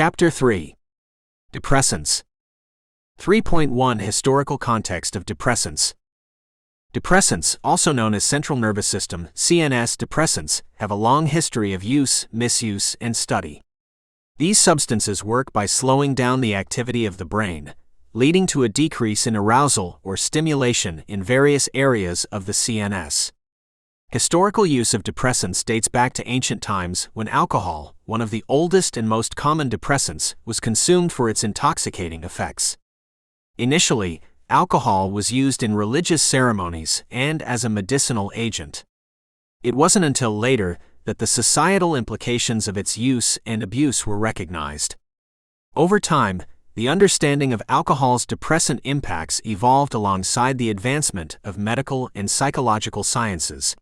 Chapter 3. Depressants. 3.1 Historical context of depressants. Depressants, also known as central nervous system (CNS) depressants, have a long history of use, misuse, and study. These substances work by slowing down the activity of the brain, leading to a decrease in arousal or stimulation in various areas of the CNS. Historical use of depressants dates back to ancient times when alcohol, one of the oldest and most common depressants, was consumed for its intoxicating effects. Initially, alcohol was used in religious ceremonies and as a medicinal agent. It wasn't until later that the societal implications of its use and abuse were recognized. Over time, the understanding of alcohol's depressant impacts evolved alongside the advancement of medical and psychological sciences.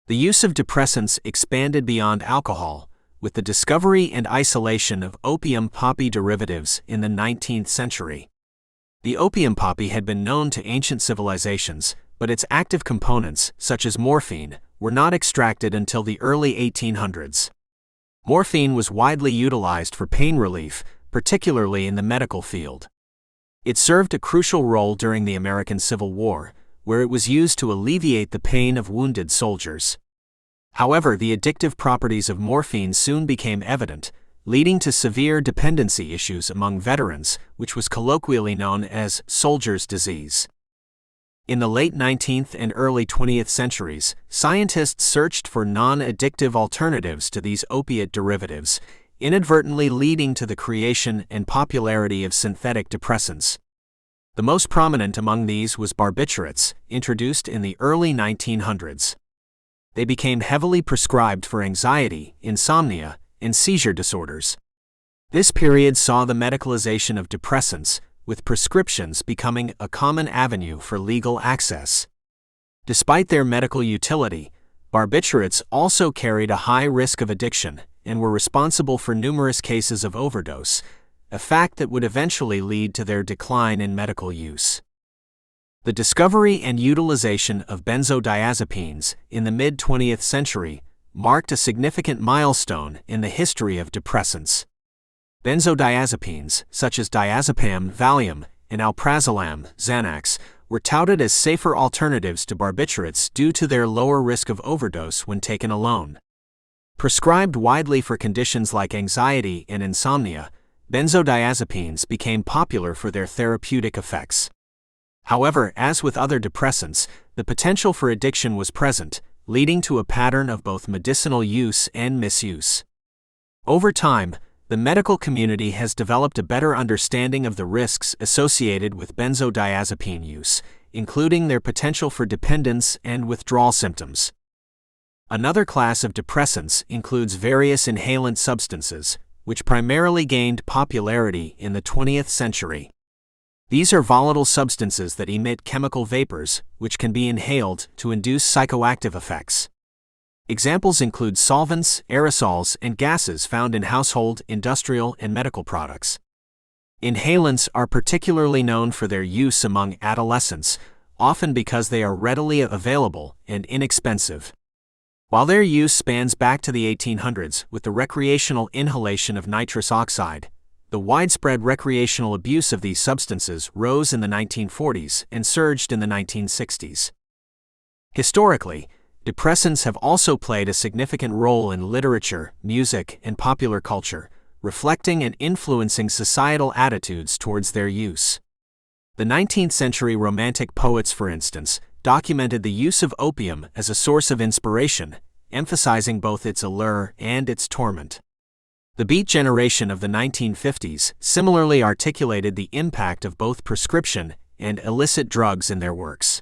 The use of depressants expanded beyond alcohol, with the discovery and isolation of opium poppy derivatives in the 19th century. The opium poppy had been known to ancient civilizations, but its active components, such as morphine, were not extracted until the early 1800s. Morphine was widely utilized for pain relief, particularly in the medical field. It served a crucial role during the American Civil War, where it was used to alleviate the pain of wounded soldiers. However, the addictive properties of morphine soon became evident, leading to severe dependency issues among veterans, which was colloquially known as soldier's disease. In the late 19th and early 20th centuries, scientists searched for non-addictive alternatives to these opiate derivatives, inadvertently leading to the creation and popularity of synthetic depressants. The most prominent among these was barbiturates, introduced in the early 1900s. They became heavily prescribed for anxiety, insomnia, and seizure disorders. This period saw the medicalization of depressants, with prescriptions becoming a common avenue for legal access. Despite their medical utility, barbiturates also carried a high risk of addiction and were responsible for numerous cases of overdose, a fact that would eventually lead to their decline in medical use. The discovery and utilization of benzodiazepines in the mid-20th century marked a significant milestone in the history of depressants. Benzodiazepines, such as diazepam, Valium, and alprazolam, Xanax, were touted as safer alternatives to barbiturates due to their lower risk of overdose when taken alone. Prescribed widely for conditions like anxiety and insomnia, benzodiazepines became popular for their therapeutic effects. However, as with other depressants, the potential for addiction was present, leading to a pattern of both medicinal use and misuse. Over time, the medical community has developed a better understanding of the risks associated with benzodiazepine use, including their potential for dependence and withdrawal symptoms. Another class of depressants includes various inhalant substances, which primarily gained popularity in the 20th century. These are volatile substances that emit chemical vapors, which can be inhaled to induce psychoactive effects. Examples include solvents, aerosols, and gases found in household, industrial, and medical products. Inhalants are particularly known for their use among adolescents, often because they are readily available and inexpensive. While their use spans back to the 1800s with the recreational inhalation of nitrous oxide, the widespread recreational abuse of these substances rose in the 1940s and surged in the 1960s. Historically, depressants have also played a significant role in literature, music, and popular culture, reflecting and influencing societal attitudes towards their use. The 19th century Romantic poets, for instance, documented the use of opium as a source of inspiration, emphasizing both its allure and its torment. The Beat generation of the 1950s similarly articulated the impact of both prescription and illicit drugs in their works.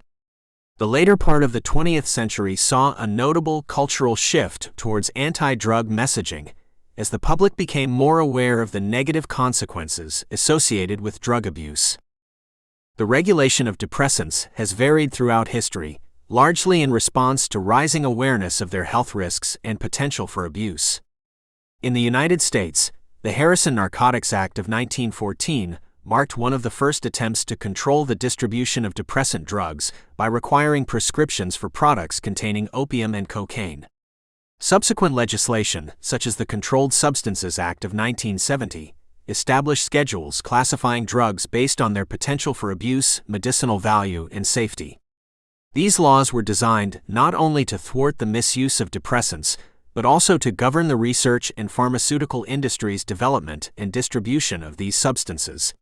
The later part of the 20th century saw a notable cultural shift towards anti-drug messaging, as the public became more aware of the negative consequences associated with drug abuse. The regulation of depressants has varied throughout history, largely in response to rising awareness of their health risks and potential for abuse. In the United States, the Harrison Narcotics Act of 1914 marked one of the first attempts to control the distribution of depressant drugs by requiring prescriptions for products containing opium and cocaine. Subsequent legislation, such as the Controlled Substances Act of 1970, established schedules classifying drugs based on their potential for abuse, medicinal value, and safety. These laws were designed not only to thwart the misuse of depressants, but also to govern the research and pharmaceutical industry's development and distribution of these substances.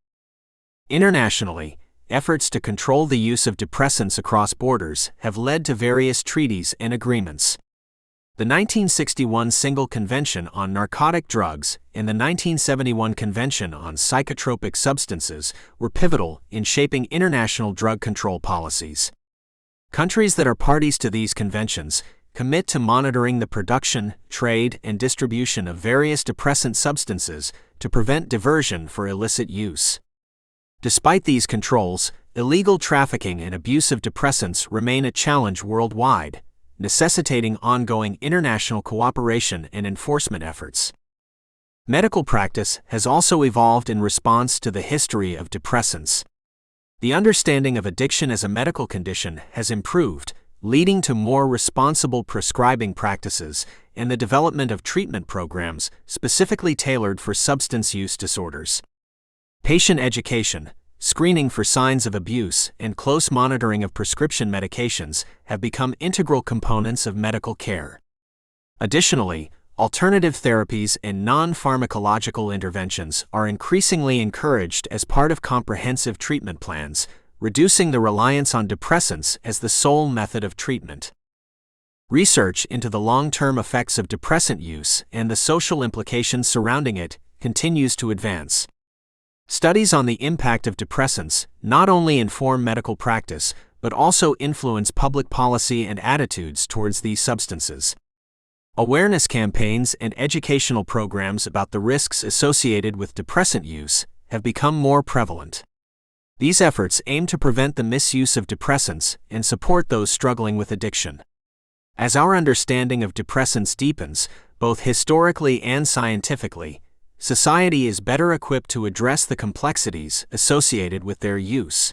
Internationally, efforts to control the use of depressants across borders have led to various treaties and agreements. The 1961 Single Convention on Narcotic Drugs and the 1971 Convention on Psychotropic Substances were pivotal in shaping international drug control policies. Countries that are parties to these conventions commit to monitoring the production, trade, and distribution of various depressant substances to prevent diversion for illicit use. Despite these controls, illegal trafficking and abuse of depressants remain a challenge worldwide, necessitating ongoing international cooperation and enforcement efforts. Medical practice has also evolved in response to the history of depressants. The understanding of addiction as a medical condition has improved, leading to more responsible prescribing practices and the development of treatment programs specifically tailored for substance use disorders. Patient education, screening for signs of abuse, and close monitoring of prescription medications have become integral components of medical care. Additionally, alternative therapies and non-pharmacological interventions are increasingly encouraged as part of comprehensive treatment plans, reducing the reliance on depressants as the sole method of treatment. Research into the long-term effects of depressant use and the social implications surrounding it continues to advance. Studies on the impact of depressants not only inform medical practice, but also influence public policy and attitudes towards these substances. Awareness campaigns and educational programs about the risks associated with depressant use have become more prevalent. These efforts aim to prevent the misuse of depressants and support those struggling with addiction. As our understanding of depressants deepens, both historically and scientifically, society is better equipped to address the complexities associated with their use.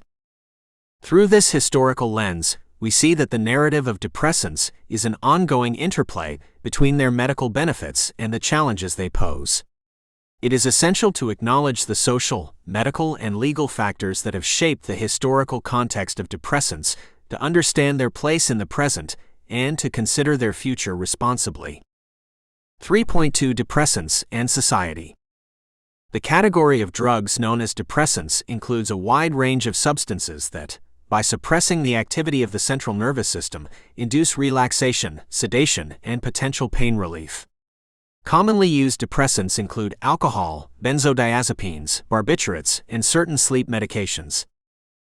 Through this historical lens, we see that the narrative of depressants is an ongoing interplay between their medical benefits and the challenges they pose. It is essential to acknowledge the social, medical, and legal factors that have shaped the historical context of depressants, to understand their place in the present, and to consider their future responsibly. 3.2 Depressants and Society. The category of drugs known as depressants includes a wide range of substances that, by suppressing the activity of the central nervous system, induce relaxation, sedation, and potential pain relief. Commonly used depressants include alcohol, benzodiazepines, barbiturates, and certain sleep medications.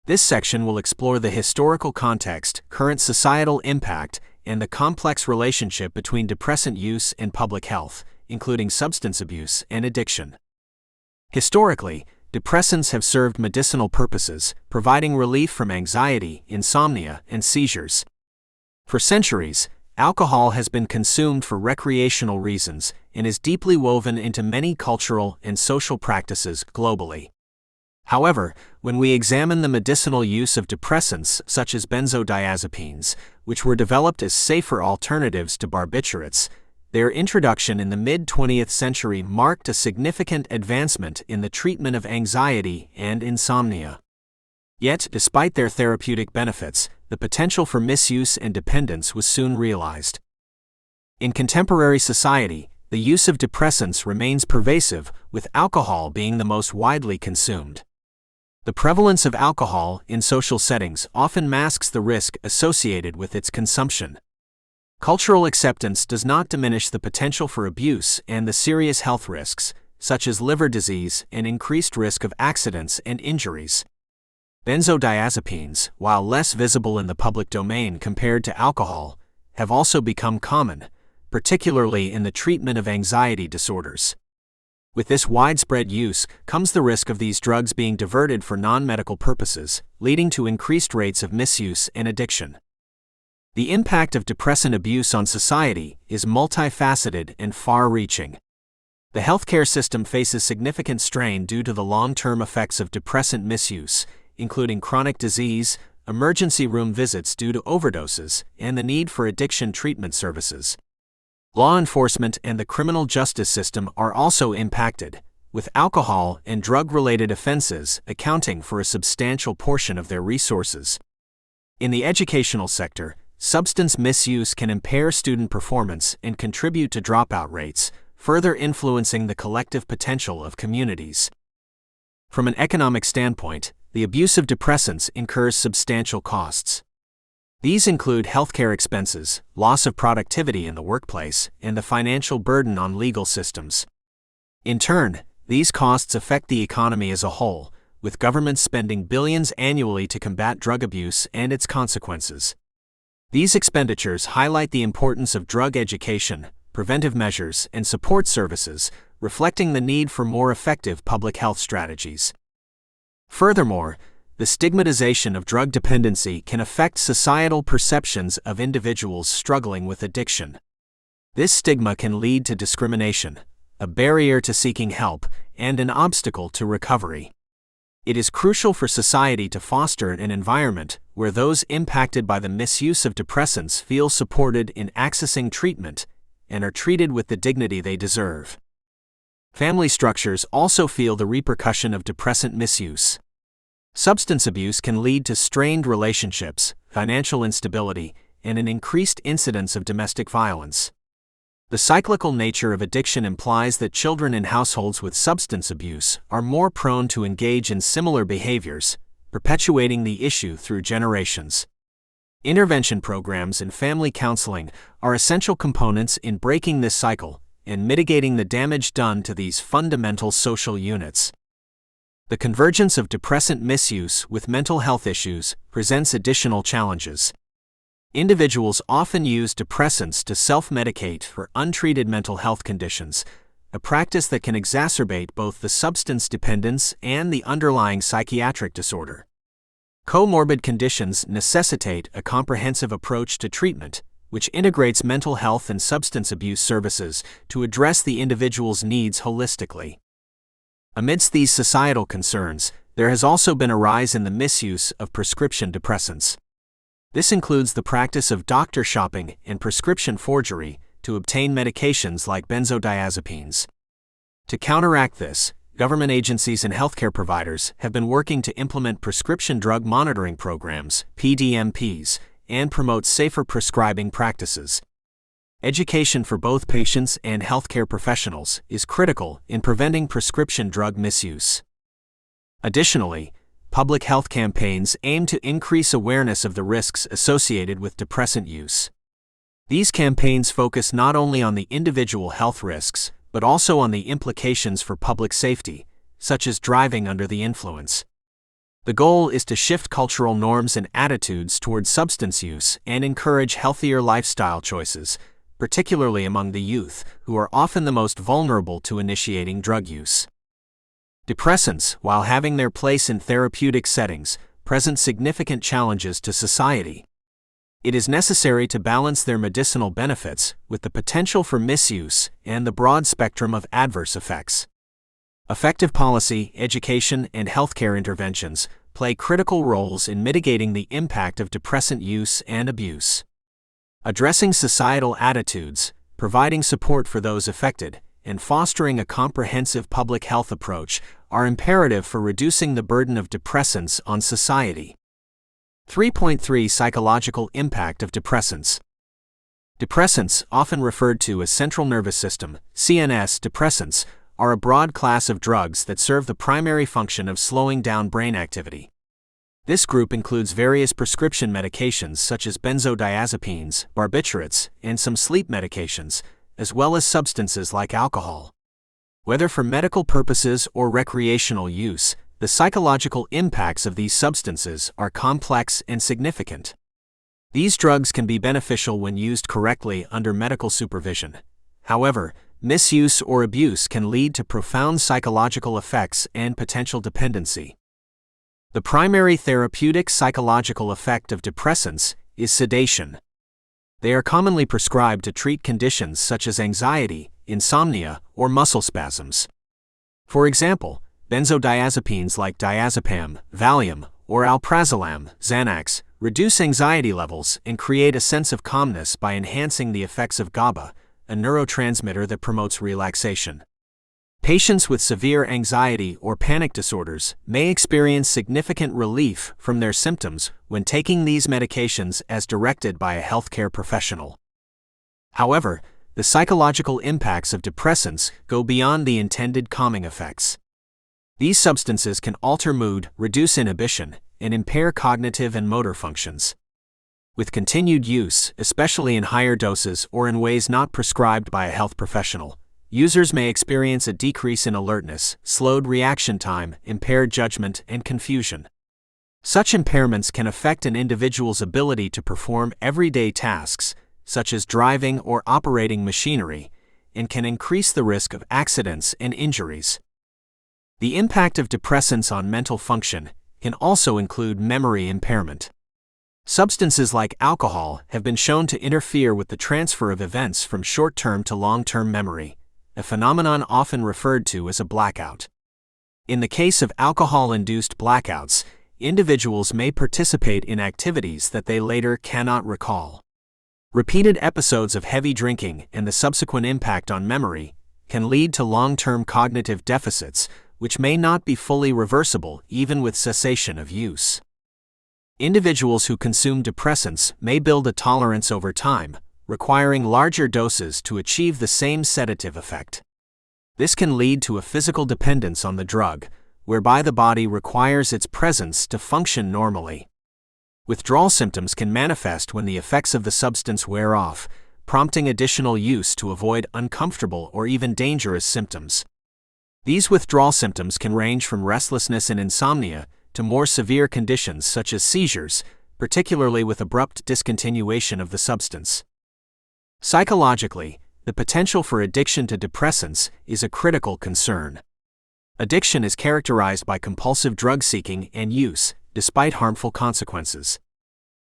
This section will explore the historical context, current societal impact, and the complex relationship between depressant use and public health, including substance abuse and addiction. Historically, depressants have served medicinal purposes, providing relief from anxiety, insomnia, and seizures. For centuries, alcohol has been consumed for recreational reasons and is deeply woven into many cultural and social practices globally. However, when we examine the medicinal use of depressants such as benzodiazepines, which were developed as safer alternatives to barbiturates, their introduction in the mid-20th century marked a significant advancement in the treatment of anxiety and insomnia. Yet, despite their therapeutic benefits, the potential for misuse and dependence was soon realized. In contemporary society, the use of depressants remains pervasive, with alcohol being the most widely consumed. The prevalence of alcohol in social settings often masks the risk associated with its consumption. Cultural acceptance does not diminish the potential for abuse and the serious health risks, such as liver disease and increased risk of accidents and injuries. Benzodiazepines, while less visible in the public domain compared to alcohol, have also become common, particularly in the treatment of anxiety disorders. With this widespread use comes the risk of these drugs being diverted for non-medical purposes, leading to increased rates of misuse and addiction. The impact of depressant abuse on society is multifaceted and far-reaching. The healthcare system faces significant strain due to the long-term effects of depressant misuse, including chronic disease, emergency room visits due to overdoses, and the need for addiction treatment services. Law enforcement and the criminal justice system are also impacted, with alcohol and drug-related offenses accounting for a substantial portion of their resources. In the educational sector, substance misuse can impair student performance and contribute to dropout rates, further influencing the collective potential of communities. From an economic standpoint, the abuse of depressants incurs substantial costs. These include healthcare expenses, loss of productivity in the workplace, and the financial burden on legal systems. In turn, these costs affect the economy as a whole, with governments spending billions annually to combat drug abuse and its consequences. These expenditures highlight the importance of drug education, preventive measures, and support services, reflecting the need for more effective public health strategies. Furthermore, the stigmatization of drug dependency can affect societal perceptions of individuals struggling with addiction. This stigma can lead to discrimination, a barrier to seeking help, and an obstacle to recovery. It is crucial for society to foster an environment where those impacted by the misuse of depressants feel supported in accessing treatment and are treated with the dignity they deserve. Family structures also feel the repercussion of depressant misuse. Substance abuse can lead to strained relationships, financial instability, and an increased incidence of domestic violence. The cyclical nature of addiction implies that children in households with substance abuse are more prone to engage in similar behaviors, perpetuating the issue through generations. Intervention programs and family counseling are essential components in breaking this cycle and mitigating the damage done to these fundamental social units. The convergence of depressant misuse with mental health issues presents additional challenges. Individuals often use depressants to self-medicate for untreated mental health conditions, a practice that can exacerbate both the substance dependence and the underlying psychiatric disorder. Comorbid conditions necessitate a comprehensive approach to treatment, which integrates mental health and substance abuse services to address the individual's needs holistically. Amidst these societal concerns, there has also been a rise in the misuse of prescription depressants. This includes the practice of doctor shopping and prescription forgery to obtain medications like benzodiazepines. To counteract this, government agencies and healthcare providers have been working to implement prescription drug monitoring programs, PDMPs, and promote safer prescribing practices. Education for both patients and healthcare professionals is critical in preventing prescription drug misuse. Additionally, public health campaigns aim to increase awareness of the risks associated with depressant use. These campaigns focus not only on the individual health risks, but also on the implications for public safety, such as driving under the influence. The goal is to shift cultural norms and attitudes towards substance use and encourage healthier lifestyle choices, particularly among the youth, who are often the most vulnerable to initiating drug use. Depressants, while having their place in therapeutic settings, present significant challenges to society. It is necessary to balance their medicinal benefits with the potential for misuse and the broad spectrum of adverse effects. Effective policy, education, and healthcare interventions play critical roles in mitigating the impact of depressant use and abuse. Addressing societal attitudes, providing support for those affected, and fostering a comprehensive public health approach are imperative for reducing the burden of depressants on society. 3.3 Psychological impact of depressants. Depressants, often referred to as central nervous system (CNS) depressants, are a broad class of drugs that serve the primary function of slowing down brain activity. This group includes various prescription medications such as benzodiazepines, barbiturates, and some sleep medications, as well as substances like alcohol. Whether for medical purposes or recreational use, the psychological impacts of these substances are complex and significant. These drugs can be beneficial when used correctly under medical supervision. However, misuse or abuse can lead to profound psychological effects and potential dependency. The primary therapeutic psychological effect of depressants is sedation. They are commonly prescribed to treat conditions such as anxiety, insomnia, or muscle spasms. For example, benzodiazepines like diazepam, Valium, or alprazolam, Xanax, reduce anxiety levels and create a sense of calmness by enhancing the effects of GABA, a neurotransmitter that promotes relaxation. Patients with severe anxiety or panic disorders may experience significant relief from their symptoms when taking these medications as directed by a healthcare professional. However, the psychological impacts of depressants go beyond the intended calming effects. These substances can alter mood, reduce inhibition, and impair cognitive and motor functions. With continued use, especially in higher doses or in ways not prescribed by a health professional, users may experience a decrease in alertness, slowed reaction time, impaired judgment, and confusion. Such impairments can affect an individual's ability to perform everyday tasks, such as driving or operating machinery, and can increase the risk of accidents and injuries. The impact of depressants on mental function can also include memory impairment. Substances like alcohol have been shown to interfere with the transfer of events from short-term to long-term memory, a phenomenon often referred to as a blackout. In the case of alcohol-induced blackouts, individuals may participate in activities that they later cannot recall. Repeated episodes of heavy drinking and the subsequent impact on memory can lead to long-term cognitive deficits, which may not be fully reversible even with cessation of use. Individuals who consume depressants may build a tolerance over time, requiring larger doses to achieve the same sedative effect. This can lead to a physical dependence on the drug, whereby the body requires its presence to function normally. Withdrawal symptoms can manifest when the effects of the substance wear off, prompting additional use to avoid uncomfortable or even dangerous symptoms. These withdrawal symptoms can range from restlessness and insomnia to more severe conditions such as seizures, particularly with abrupt discontinuation of the substance. Psychologically, the potential for addiction to depressants is a critical concern. Addiction is characterized by compulsive drug seeking and use, despite harmful consequences.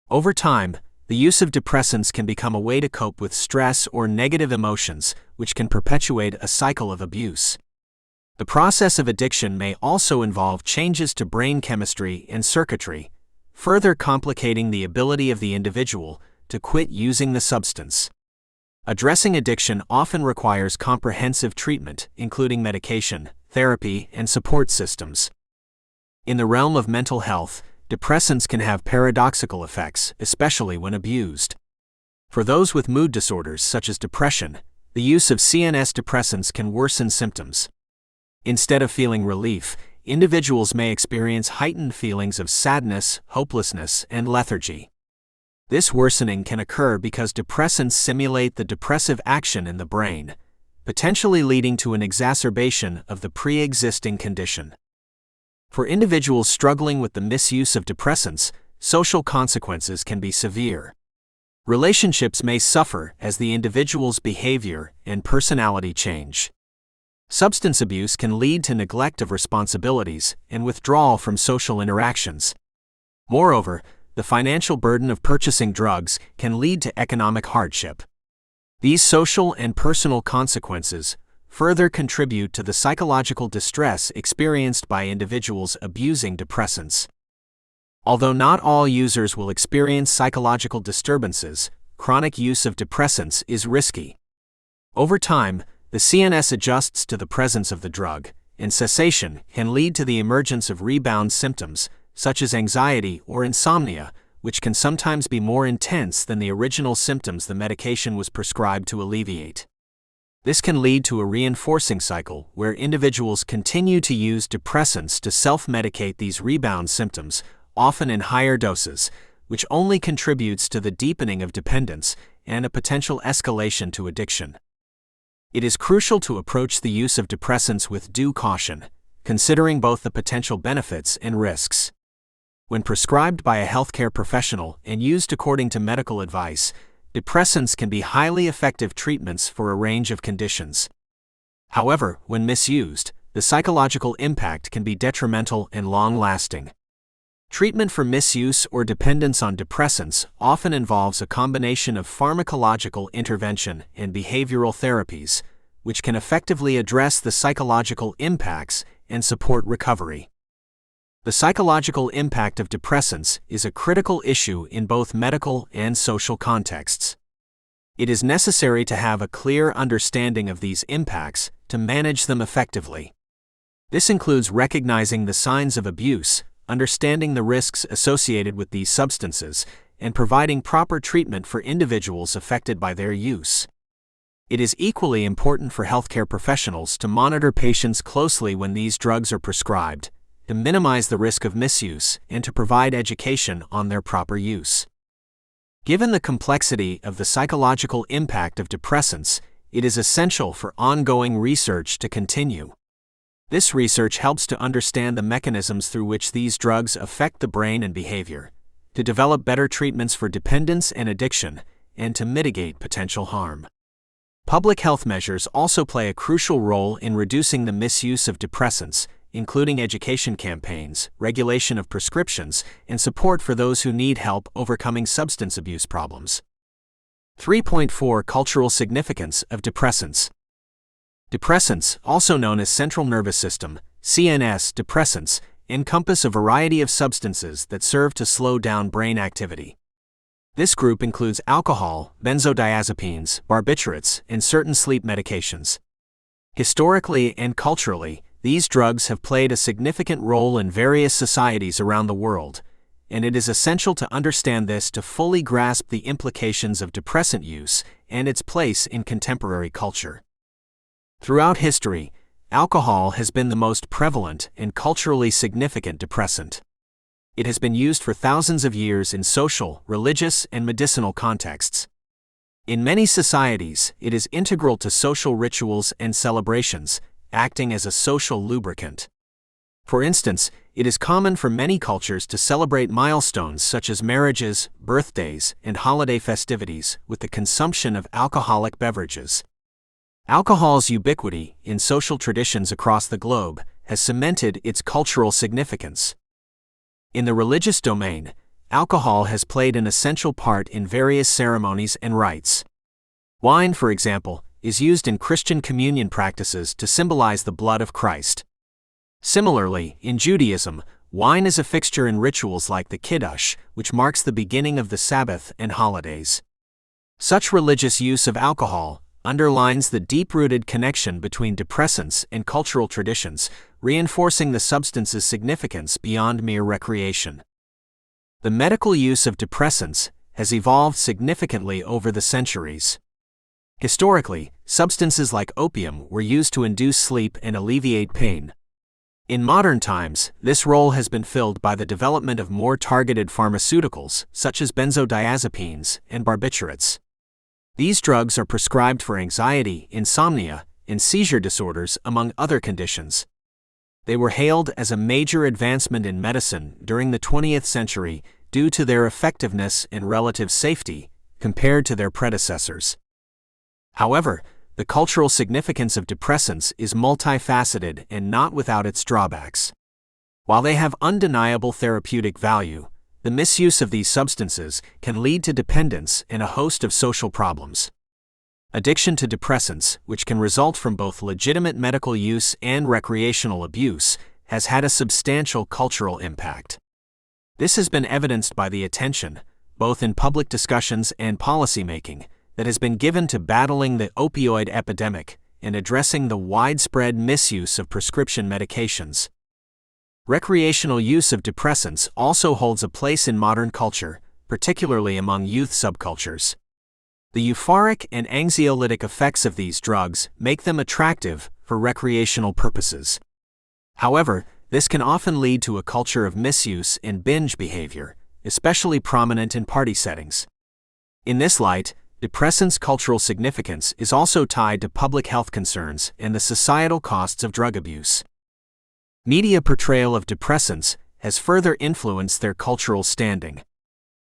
Over time, the use of depressants can become a way to cope with stress or negative emotions, which can perpetuate a cycle of abuse. The process of addiction may also involve changes to brain chemistry and circuitry, further complicating the ability of the individual to quit using the substance. Addressing addiction often requires comprehensive treatment, including medication, therapy, and support systems. In the realm of mental health, depressants can have paradoxical effects, especially when abused. For those with mood disorders such as depression, the use of CNS depressants can worsen symptoms. Instead of feeling relief, individuals may experience heightened feelings of sadness, hopelessness, and lethargy. This worsening can occur because depressants simulate the depressive action in the brain, potentially leading to an exacerbation of the pre-existing condition. For individuals struggling with the misuse of depressants, social consequences can be severe. Relationships may suffer as the individual's behavior and personality change. Substance abuse can lead to neglect of responsibilities and withdrawal from social interactions. Moreover, the financial burden of purchasing drugs can lead to economic hardship. These social and personal consequences further contribute to the psychological distress experienced by individuals abusing depressants. Although not all users will experience psychological disturbances, chronic use of depressants is risky. Over time, the CNS adjusts to the presence of the drug, and cessation can lead to the emergence of rebound symptoms, such as anxiety or insomnia, which can sometimes be more intense than the original symptoms the medication was prescribed to alleviate. This can lead to a reinforcing cycle where individuals continue to use depressants to self-medicate these rebound symptoms, often in higher doses, which only contributes to the deepening of dependence and a potential escalation to addiction. It is crucial to approach the use of depressants with due caution, considering both the potential benefits and risks. When prescribed by a healthcare professional and used according to medical advice, depressants can be highly effective treatments for a range of conditions. However, when misused, the psychological impact can be detrimental and long-lasting. Treatment for misuse or dependence on depressants often involves a combination of pharmacological intervention and behavioral therapies, which can effectively address the psychological impacts and support recovery. The psychological impact of depressants is a critical issue in both medical and social contexts. It is necessary to have a clear understanding of these impacts to manage them effectively. This includes recognizing the signs of abuse, understanding the risks associated with these substances, and providing proper treatment for individuals affected by their use. It is equally important for healthcare professionals to monitor patients closely when these drugs are prescribed, to minimize the risk of misuse, and to provide education on their proper use. Given the complexity of the psychological impact of depressants, it is essential for ongoing research to continue. This research helps to understand the mechanisms through which these drugs affect the brain and behavior, to develop better treatments for dependence and addiction, and to mitigate potential harm. Public health measures also play a crucial role in reducing the misuse of depressants, including education campaigns, regulation of prescriptions, and support for those who need help overcoming substance abuse problems. 3.4 Cultural significance of depressants. Depressants, also known as central nervous system (CNS) depressants, encompass a variety of substances that serve to slow down brain activity. This group includes alcohol, benzodiazepines, barbiturates, and certain sleep medications. Historically and culturally, these drugs have played a significant role in various societies around the world, and it is essential to understand this to fully grasp the implications of depressant use and its place in contemporary culture. Throughout history, alcohol has been the most prevalent and culturally significant depressant. It has been used for thousands of years in social, religious, and medicinal contexts. In many societies, it is integral to social rituals and celebrations, acting as a social lubricant. For instance, it is common for many cultures to celebrate milestones such as marriages, birthdays, and holiday festivities with the consumption of alcoholic beverages. Alcohol's ubiquity in social traditions across the globe has cemented its cultural significance. In the religious domain, alcohol has played an essential part in various ceremonies and rites. Wine, for example, is used in Christian communion practices to symbolize the blood of Christ. Similarly, in Judaism, wine is a fixture in rituals like the Kiddush, which marks the beginning of the Sabbath and holidays. Such religious use of alcohol underlines the deep-rooted connection between depressants and cultural traditions, reinforcing the substance's significance beyond mere recreation. The medical use of depressants has evolved significantly over the centuries. Historically, substances like opium were used to induce sleep and alleviate pain. In modern times, this role has been filled by the development of more targeted pharmaceuticals, such as benzodiazepines and barbiturates. These drugs are prescribed for anxiety, insomnia, and seizure disorders, among other conditions. They were hailed as a major advancement in medicine during the 20th century due to their effectiveness and relative safety compared to their predecessors. However, the cultural significance of depressants is multifaceted and not without its drawbacks. While they have undeniable therapeutic value, the misuse of these substances can lead to dependence and a host of social problems. Addiction to depressants, which can result from both legitimate medical use and recreational abuse, has had a substantial cultural impact. This has been evidenced by the attention, both in public discussions and policymaking, that has been given to battling the opioid epidemic and addressing the widespread misuse of prescription medications. Recreational use of depressants also holds a place in modern culture, particularly among youth subcultures. The euphoric and anxiolytic effects of these drugs make them attractive for recreational purposes. However, this can often lead to a culture of misuse and binge behavior, especially prominent in party settings. In this light, depressants' cultural significance is also tied to public health concerns and the societal costs of drug abuse. Media portrayal of depressants has further influenced their cultural standing.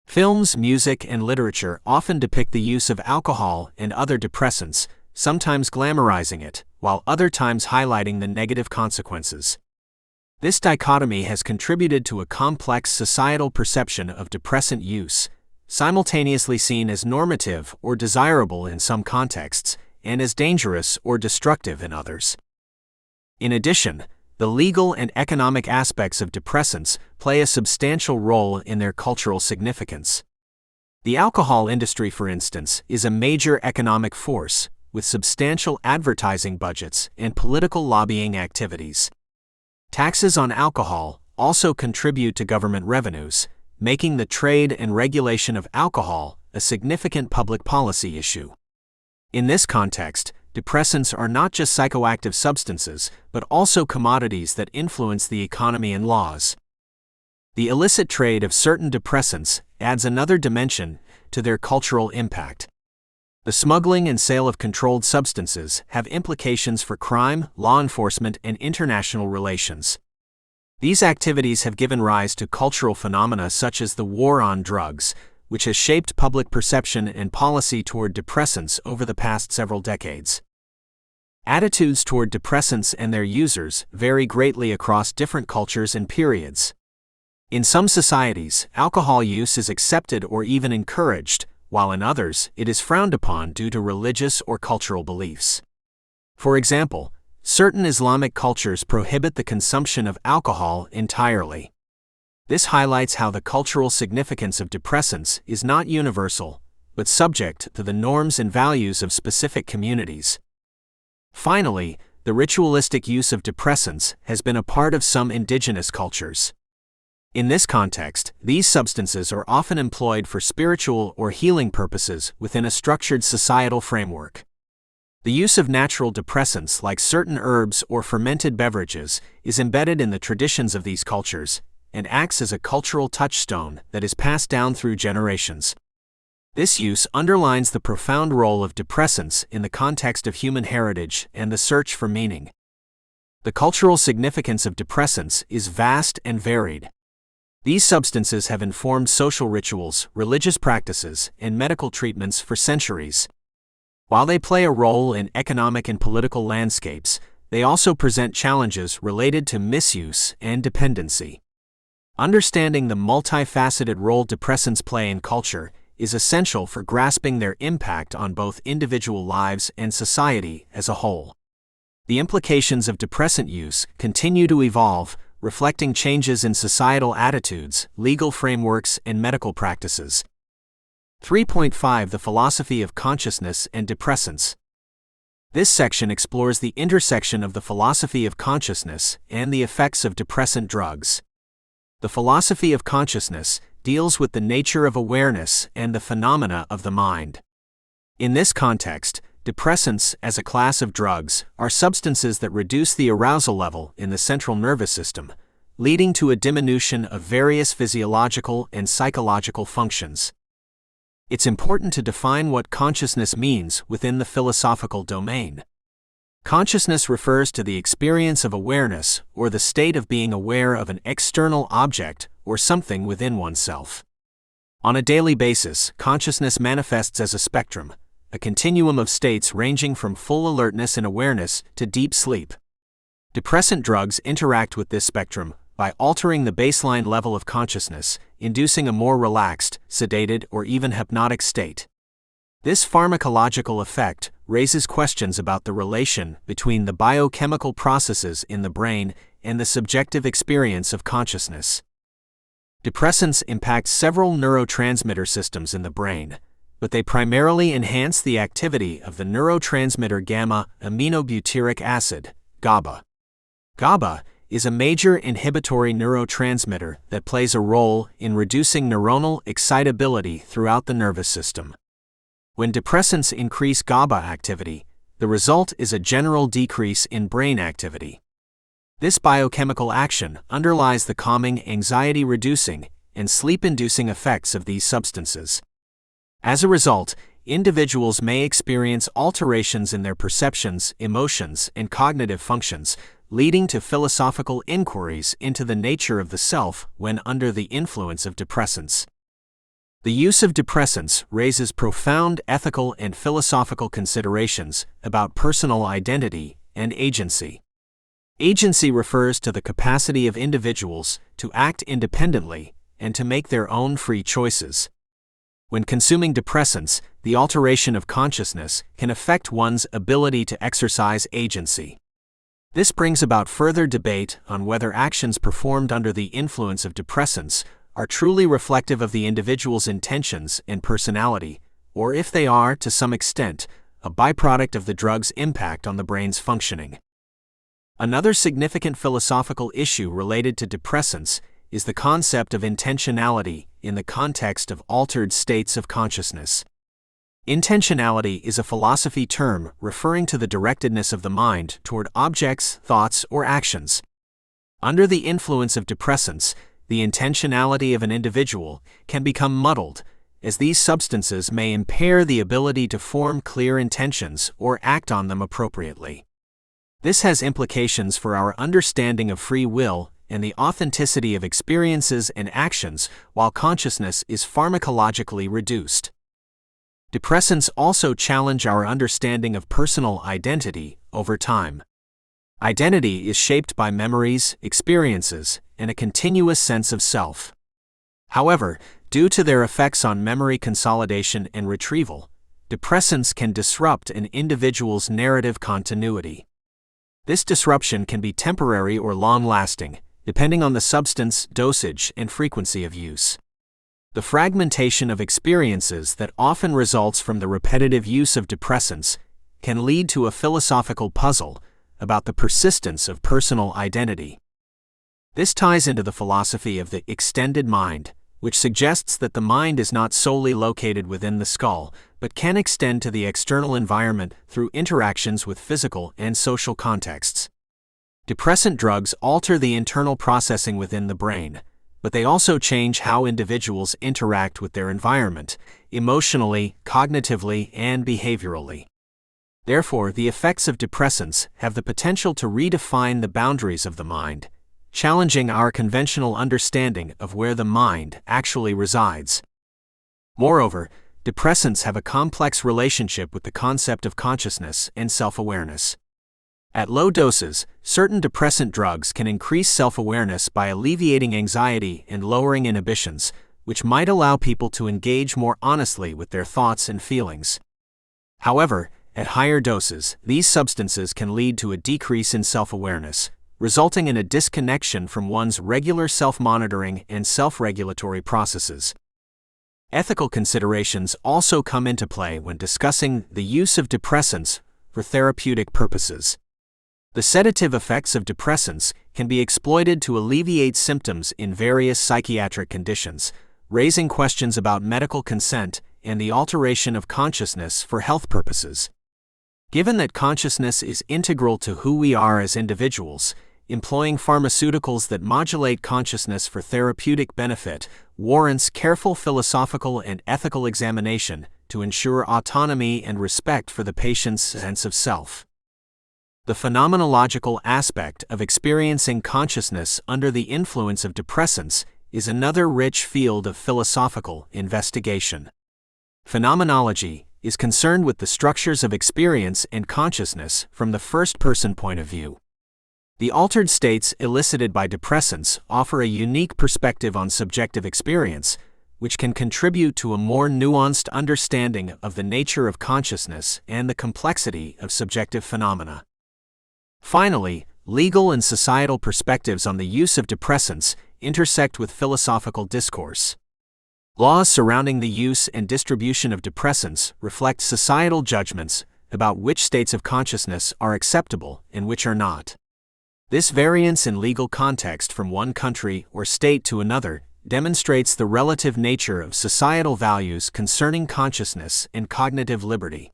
Films, music, and literature often depict the use of alcohol and other depressants, sometimes glamorizing it, while other times highlighting the negative consequences. This dichotomy has contributed to a complex societal perception of depressant use, simultaneously seen as normative or desirable in some contexts, and as dangerous or destructive in others. In addition, the legal and economic aspects of depressants play a substantial role in their cultural significance. The alcohol industry, for instance, is a major economic force, with substantial advertising budgets and political lobbying activities. Taxes on alcohol also contribute to government revenues, making the trade and regulation of alcohol a significant public policy issue. In this context, depressants are not just psychoactive substances, but also commodities that influence the economy and laws. The illicit trade of certain depressants adds another dimension to their cultural impact. The smuggling and sale of controlled substances have implications for crime, law enforcement, and international relations. These activities have given rise to cultural phenomena such as the war on drugs, which has shaped public perception and policy toward depressants over the past several decades. Attitudes toward depressants and their users vary greatly across different cultures and periods. In some societies, alcohol use is accepted or even encouraged, while in others, it is frowned upon due to religious or cultural beliefs. For example, certain Islamic cultures prohibit the consumption of alcohol entirely. This highlights how the cultural significance of depressants is not universal, but subject to the norms and values of specific communities. Finally, the ritualistic use of depressants has been a part of some indigenous cultures. In this context, these substances are often employed for spiritual or healing purposes within a structured societal framework. The use of natural depressants like certain herbs or fermented beverages is embedded in the traditions of these cultures and acts as a cultural touchstone that is passed down through generations. This use underlines the profound role of depressants in the context of human heritage and the search for meaning. The cultural significance of depressants is vast and varied. These substances have informed social rituals, religious practices, and medical treatments for centuries. While they play a role in economic and political landscapes, they also present challenges related to misuse and dependency. Understanding the multifaceted role depressants play in culture is essential for grasping their impact on both individual lives and society as a whole. The implications of depressant use continue to evolve, reflecting changes in societal attitudes, legal frameworks, and medical practices. 3.5 The philosophy of consciousness and depressants. This section explores the intersection of the philosophy of consciousness and the effects of depressant drugs. The philosophy of consciousness deals with the nature of awareness and the phenomena of the mind. In this context, depressants, as a class of drugs, are substances that reduce the arousal level in the central nervous system, leading to a diminution of various physiological and psychological functions. It's important to define what consciousness means within the philosophical domain. Consciousness refers to the experience of awareness or the state of being aware of an external object or something within oneself. On a daily basis, consciousness manifests as a spectrum, a continuum of states ranging from full alertness and awareness to deep sleep. Depressant drugs interact with this spectrum by altering the baseline level of consciousness, inducing a more relaxed, sedated, or even hypnotic state. This pharmacological effect raises questions about the relation between the biochemical processes in the brain and the subjective experience of consciousness. Depressants impact several neurotransmitter systems in the brain, but they primarily enhance the activity of the neurotransmitter gamma-aminobutyric acid, GABA. GABA is a major inhibitory neurotransmitter that plays a role in reducing neuronal excitability throughout the nervous system. When depressants increase GABA activity, the result is a general decrease in brain activity. This biochemical action underlies the calming, anxiety-reducing, and sleep-inducing effects of these substances. As a result, individuals may experience alterations in their perceptions, emotions, and cognitive functions, leading to philosophical inquiries into the nature of the self when under the influence of depressants. The use of depressants raises profound ethical and philosophical considerations about personal identity and agency. Agency refers to the capacity of individuals to act independently and to make their own free choices. When consuming depressants, the alteration of consciousness can affect one's ability to exercise agency. This brings about further debate on whether actions performed under the influence of depressants are truly reflective of the individual's intentions and personality, or if they are, to some extent, a byproduct of the drug's impact on the brain's functioning. Another significant philosophical issue related to depressants is the concept of intentionality in the context of altered states of consciousness. Intentionality is a philosophy term referring to the directedness of the mind toward objects, thoughts, or actions. Under the influence of depressants, the intentionality of an individual can become muddled, as these substances may impair the ability to form clear intentions or act on them appropriately. This has implications for our understanding of free will and the authenticity of experiences and actions while consciousness is pharmacologically reduced. Depressants also challenge our understanding of personal identity over time. Identity is shaped by memories, experiences, and a continuous sense of self. However, due to their effects on memory consolidation and retrieval, depressants can disrupt an individual's narrative continuity. This disruption can be temporary or long-lasting, depending on the substance, dosage, and frequency of use. The fragmentation of experiences that often results from the repetitive use of depressants can lead to a philosophical puzzle about the persistence of personal identity. This ties into the philosophy of the extended mind, which suggests that the mind is not solely located within the skull, but can extend to the external environment through interactions with physical and social contexts. Depressant drugs alter the internal processing within the brain, but they also change how individuals interact with their environment, emotionally, cognitively, and behaviorally. Therefore, the effects of depressants have the potential to redefine the boundaries of the mind, challenging our conventional understanding of where the mind actually resides. Moreover, depressants have a complex relationship with the concept of consciousness and self-awareness. At low doses, certain depressant drugs can increase self-awareness by alleviating anxiety and lowering inhibitions, which might allow people to engage more honestly with their thoughts and feelings. However, at higher doses, these substances can lead to a decrease in self-awareness, resulting in a disconnection from one's regular self-monitoring and self-regulatory processes. Ethical considerations also come into play when discussing the use of depressants for therapeutic purposes. The sedative effects of depressants can be exploited to alleviate symptoms in various psychiatric conditions, raising questions about medical consent and the alteration of consciousness for health purposes. Given that consciousness is integral to who we are as individuals, employing pharmaceuticals that modulate consciousness for therapeutic benefit warrants careful philosophical and ethical examination to ensure autonomy and respect for the patient's sense of self. The phenomenological aspect of experiencing consciousness under the influence of depressants is another rich field of philosophical investigation. Phenomenology is concerned with the structures of experience and consciousness from the first-person point of view. The altered states elicited by depressants offer a unique perspective on subjective experience, which can contribute to a more nuanced understanding of the nature of consciousness and the complexity of subjective phenomena. Finally, legal and societal perspectives on the use of depressants intersect with philosophical discourse. Laws surrounding the use and distribution of depressants reflect societal judgments about which states of consciousness are acceptable and which are not. This variance in legal context from one country or state to another demonstrates the relative nature of societal values concerning consciousness and cognitive liberty.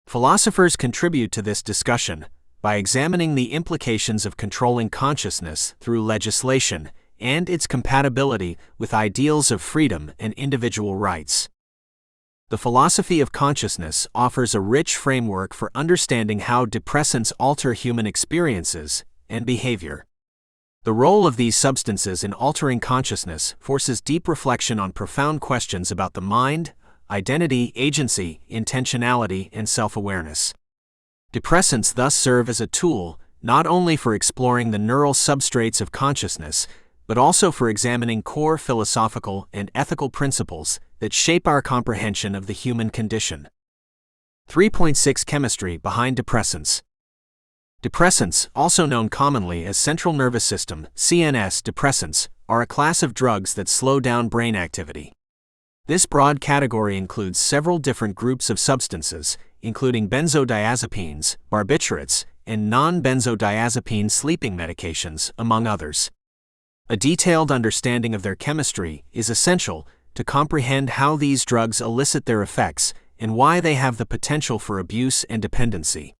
Philosophers contribute to this discussion by examining the implications of controlling consciousness through legislation and its compatibility with ideals of freedom and individual rights. The philosophy of consciousness offers a rich framework for understanding how depressants alter human experiences and behavior. The role of these substances in altering consciousness forces deep reflection on profound questions about the mind, identity, agency, intentionality, and self-awareness. Depressants thus serve as a tool not only for exploring the neural substrates of consciousness, but also for examining core philosophical and ethical principles that shape our comprehension of the human condition. 3.6 Chemistry behind depressants. Depressants, also known commonly as central nervous system (CNS) depressants, are a class of drugs that slow down brain activity. This broad category includes several different groups of substances, including benzodiazepines, barbiturates, and non-benzodiazepine sleeping medications, among others. A detailed understanding of their chemistry is essential to comprehend how these drugs elicit their effects and why they have the potential for abuse and dependency.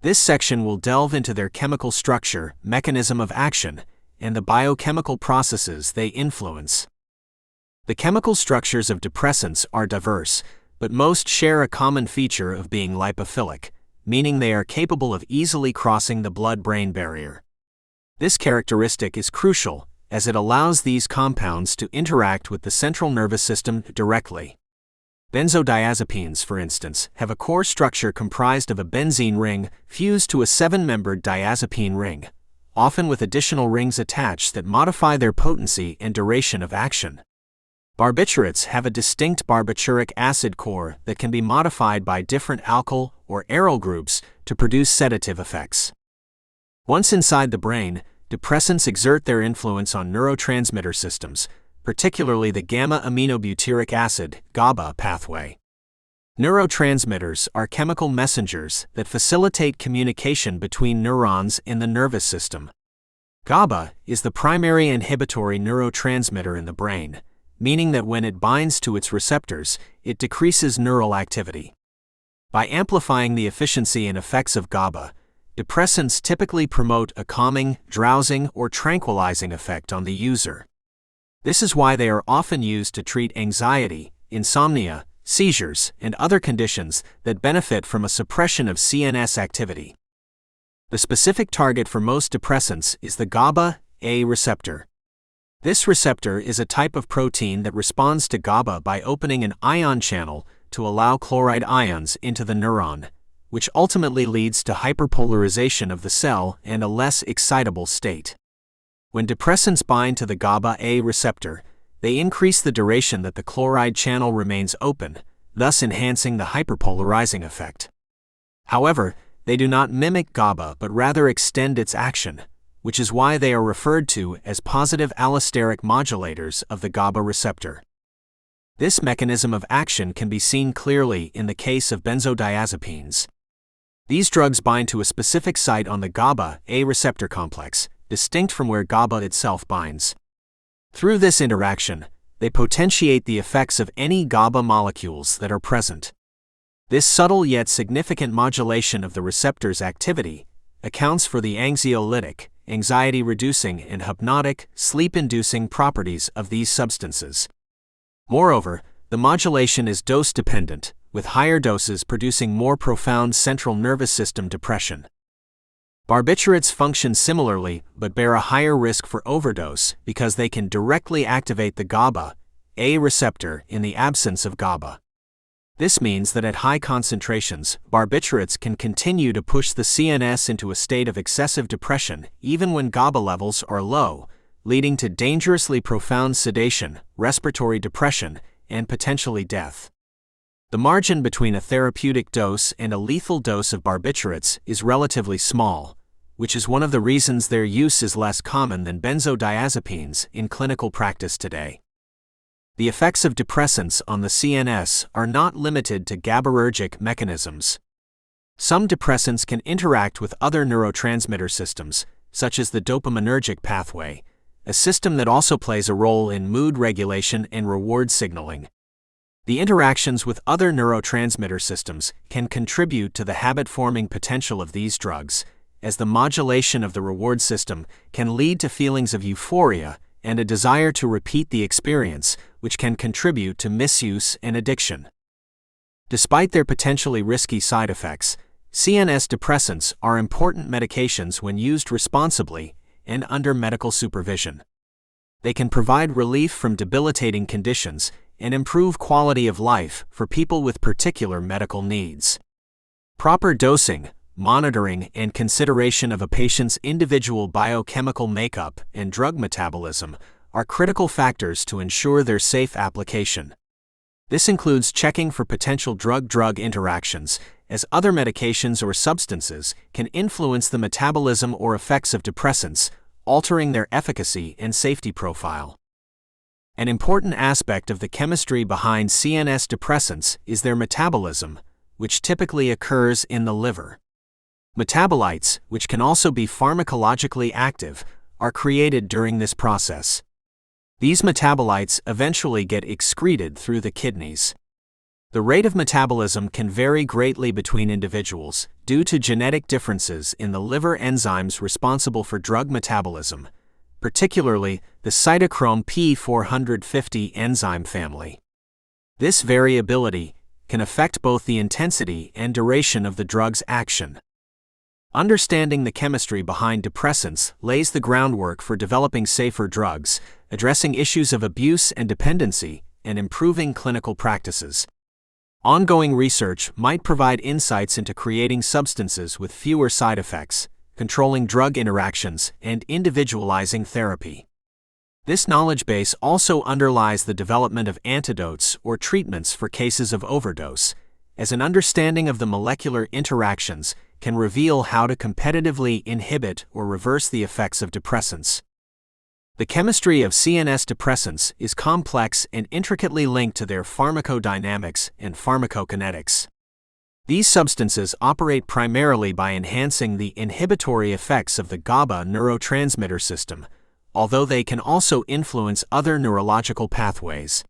This section will delve into their chemical structure, mechanism of action, and the biochemical processes they influence. The chemical structures of depressants are diverse, but most share a common feature of being lipophilic, meaning they are capable of easily crossing the blood-brain barrier. This characteristic is crucial, as it allows these compounds to interact with the central nervous system directly. Benzodiazepines, for instance, have a core structure comprised of a benzene ring fused to a 7-membered diazepine ring, often with additional rings attached that modify their potency and duration of action. Barbiturates have a distinct barbituric acid core that can be modified by different alkyl or aryl groups to produce sedative effects. Once inside the brain, depressants exert their influence on neurotransmitter systems, particularly the gamma-aminobutyric acid (GABA) pathway. Neurotransmitters are chemical messengers that facilitate communication between neurons in the nervous system. GABA is the primary inhibitory neurotransmitter in the brain, meaning that when it binds to its receptors, it decreases neural activity. By amplifying the efficiency and effects of GABA, depressants typically promote a calming, drowsing, or tranquilizing effect on the user. This is why they are often used to treat anxiety, insomnia, seizures, and other conditions that benefit from a suppression of CNS activity. The specific target for most depressants is the GABA-A receptor. This receptor is a type of protein that responds to GABA by opening an ion channel to allow chloride ions into the neuron, which ultimately leads to hyperpolarization of the cell and a less excitable state. When depressants bind to the GABA-A receptor, they increase the duration that the chloride channel remains open, thus enhancing the hyperpolarizing effect. However, they do not mimic GABA but rather extend its action, which is why they are referred to as positive allosteric modulators of the GABA receptor. This mechanism of action can be seen clearly in the case of benzodiazepines. These drugs bind to a specific site on the GABA-A receptor complex, distinct from where GABA itself binds. Through this interaction, they potentiate the effects of any GABA molecules that are present. This subtle yet significant modulation of the receptor's activity accounts for the anxiolytic, anxiety-reducing, and hypnotic, sleep-inducing properties of these substances. Moreover, the modulation is dose-dependent, with higher doses producing more profound central nervous system depression. Barbiturates function similarly but bear a higher risk for overdose because they can directly activate the GABA-A receptor in the absence of GABA. This means that at high concentrations, barbiturates can continue to push the CNS into a state of excessive depression even when GABA levels are low, leading to dangerously profound sedation, respiratory depression, and potentially death. The margin between a therapeutic dose and a lethal dose of barbiturates is relatively small, which is one of the reasons their use is less common than benzodiazepines in clinical practice today. The effects of depressants on the CNS are not limited to GABAergic mechanisms. Some depressants can interact with other neurotransmitter systems, such as the dopaminergic pathway, a system that also plays a role in mood regulation and reward signaling. The interactions with other neurotransmitter systems can contribute to the habit-forming potential of these drugs, as the modulation of the reward system can lead to feelings of euphoria and a desire to repeat the experience, which can contribute to misuse and addiction. Despite their potentially risky side effects, CNS depressants are important medications when used responsibly and under medical supervision. They can provide relief from debilitating conditions and improve quality of life for people with particular medical needs. Proper dosing, monitoring, and consideration of a patient's individual biochemical makeup and drug metabolism are critical factors to ensure their safe application. This includes checking for potential drug-drug interactions, as other medications or substances can influence the metabolism or effects of depressants, altering their efficacy and safety profile. An important aspect of the chemistry behind CNS depressants is their metabolism, which typically occurs in the liver. Metabolites, which can also be pharmacologically active, are created during this process. These metabolites eventually get excreted through the kidneys. The rate of metabolism can vary greatly between individuals due to genetic differences in the liver enzymes responsible for drug metabolism, particularly the cytochrome P450 enzyme family. This variability can affect both the intensity and duration of the drug's action. Understanding the chemistry behind depressants lays the groundwork for developing safer drugs, addressing issues of abuse and dependency, and improving clinical practices. Ongoing research might provide insights into creating substances with fewer side effects, controlling drug interactions, and individualizing therapy. This knowledge base also underlies the development of antidotes or treatments for cases of overdose, as an understanding of the molecular interactions can reveal how to competitively inhibit or reverse the effects of depressants. The chemistry of CNS depressants is complex and intricately linked to their pharmacodynamics and pharmacokinetics. These substances operate primarily by enhancing the inhibitory effects of the GABA neurotransmitter system, although they can also influence other neurological pathways.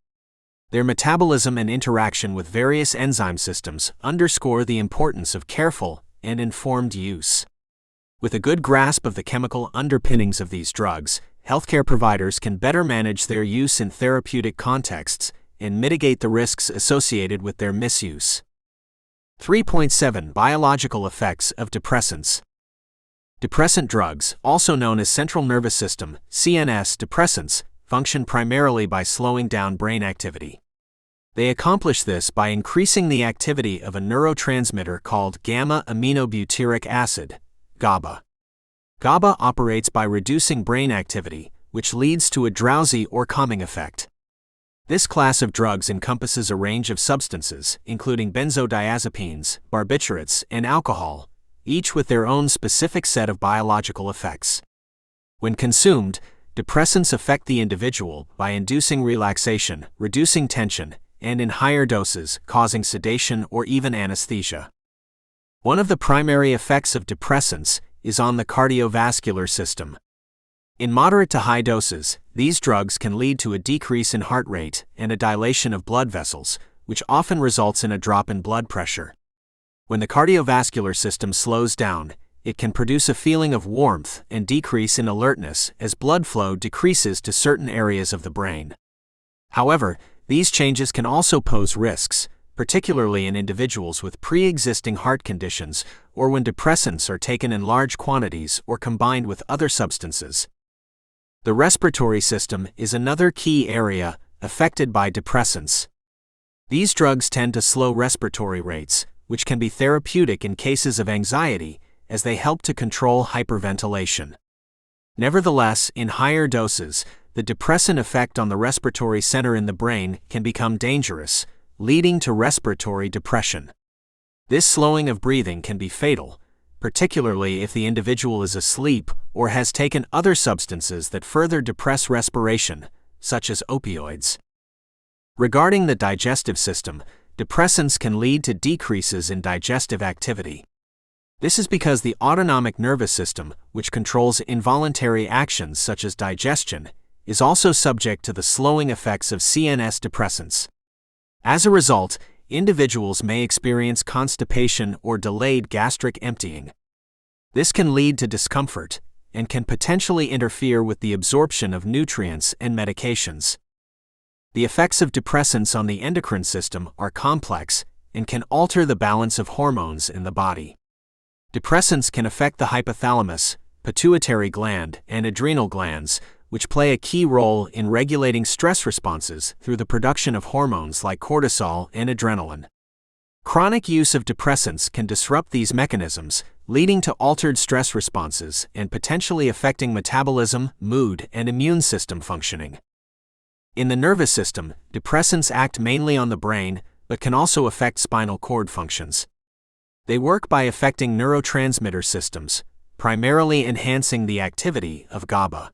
Their metabolism and interaction with various enzyme systems underscore the importance of careful and informed use. With a good grasp of the chemical underpinnings of these drugs, healthcare providers can better manage their use in therapeutic contexts and mitigate the risks associated with their misuse. 3.7 Biological effects of depressants. Depressant drugs, also known as central nervous system (CNS) depressants, function primarily by slowing down brain activity. They accomplish this by increasing the activity of a neurotransmitter called gamma-aminobutyric acid, GABA. GABA operates by reducing brain activity, which leads to a drowsy or calming effect. This class of drugs encompasses a range of substances, including benzodiazepines, barbiturates, and alcohol, each with their own specific set of biological effects. When consumed, depressants affect the individual by inducing relaxation, reducing tension, and in higher doses, causing sedation or even anesthesia. One of the primary effects of depressants is on the cardiovascular system. In moderate to high doses, these drugs can lead to a decrease in heart rate and a dilation of blood vessels, which often results in a drop in blood pressure. When the cardiovascular system slows down, it can produce a feeling of warmth and decrease in alertness as blood flow decreases to certain areas of the brain. However, these changes can also pose risks, particularly in individuals with pre-existing heart conditions or when depressants are taken in large quantities or combined with other substances. The respiratory system is another key area affected by depressants. These drugs tend to slow respiratory rates, which can be therapeutic in cases of anxiety, as they help to control hyperventilation. Nevertheless, in higher doses, the depressant effect on the respiratory center in the brain can become dangerous, leading to respiratory depression. This slowing of breathing can be fatal, particularly if the individual is asleep or has taken other substances that further depress respiration, such as opioids. Regarding the digestive system, depressants can lead to decreases in digestive activity. This is because the autonomic nervous system, which controls involuntary actions such as digestion, is also subject to the slowing effects of CNS depressants. As a result, individuals may experience constipation or delayed gastric emptying. This can lead to discomfort and can potentially interfere with the absorption of nutrients and medications. The effects of depressants on the endocrine system are complex and can alter the balance of hormones in the body. Depressants can affect the hypothalamus, pituitary gland, and adrenal glands, which play a key role in regulating stress responses through the production of hormones like cortisol and adrenaline. Chronic use of depressants can disrupt these mechanisms, leading to altered stress responses and potentially affecting metabolism, mood, and immune system functioning. In the nervous system, depressants act mainly on the brain, but can also affect spinal cord functions. They work by affecting neurotransmitter systems, primarily enhancing the activity of GABA.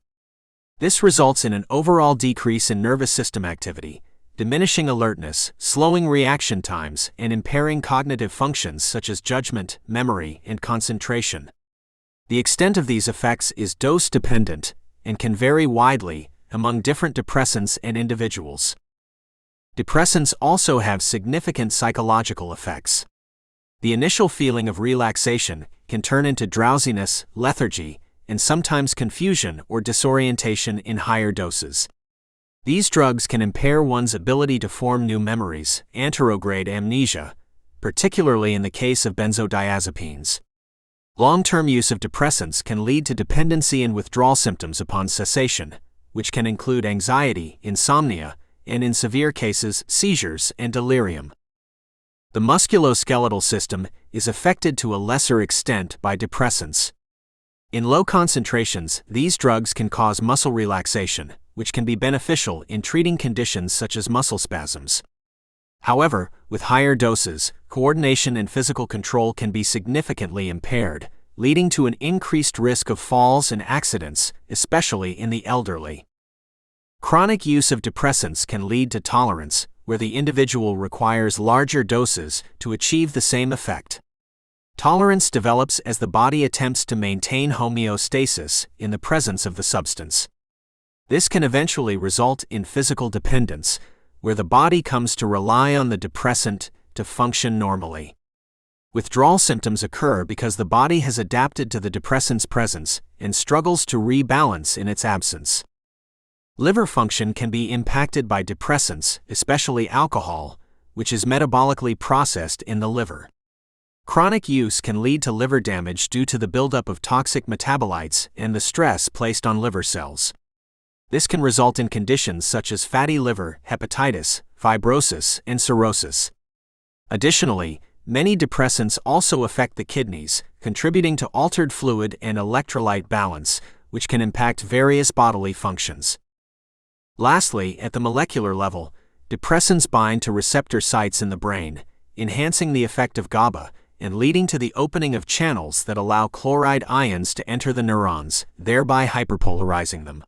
This results in an overall decrease in nervous system activity, diminishing alertness, slowing reaction times, and impairing cognitive functions such as judgment, memory, and concentration. The extent of these effects is dose-dependent and can vary widely among different depressants and individuals. Depressants also have significant psychological effects. The initial feeling of relaxation can turn into drowsiness, lethargy, and sometimes confusion or disorientation in higher doses. These drugs can impair one's ability to form new memories, anterograde amnesia, particularly in the case of benzodiazepines. Long-term use of depressants can lead to dependency and withdrawal symptoms upon cessation, which can include anxiety, insomnia, and in severe cases, seizures and delirium. The musculoskeletal system is affected to a lesser extent by depressants. In low concentrations, these drugs can cause muscle relaxation, which can be beneficial in treating conditions such as muscle spasms. However, with higher doses, coordination and physical control can be significantly impaired, leading to an increased risk of falls and accidents, especially in the elderly. Chronic use of depressants can lead to tolerance, where the individual requires larger doses to achieve the same effect. Tolerance develops as the body attempts to maintain homeostasis in the presence of the substance. This can eventually result in physical dependence, where the body comes to rely on the depressant to function normally. Withdrawal symptoms occur because the body has adapted to the depressant's presence and struggles to rebalance in its absence. Liver function can be impacted by depressants, especially alcohol, which is metabolically processed in the liver. Chronic use can lead to liver damage due to the buildup of toxic metabolites and the stress placed on liver cells. This can result in conditions such as fatty liver, hepatitis, fibrosis, and cirrhosis. Additionally, many depressants also affect the kidneys, contributing to altered fluid and electrolyte balance, which can impact various bodily functions. Lastly, at the molecular level, depressants bind to receptor sites in the brain, enhancing the effect of GABA, and leading to the opening of channels that allow chloride ions to enter the neurons, thereby hyperpolarizing them.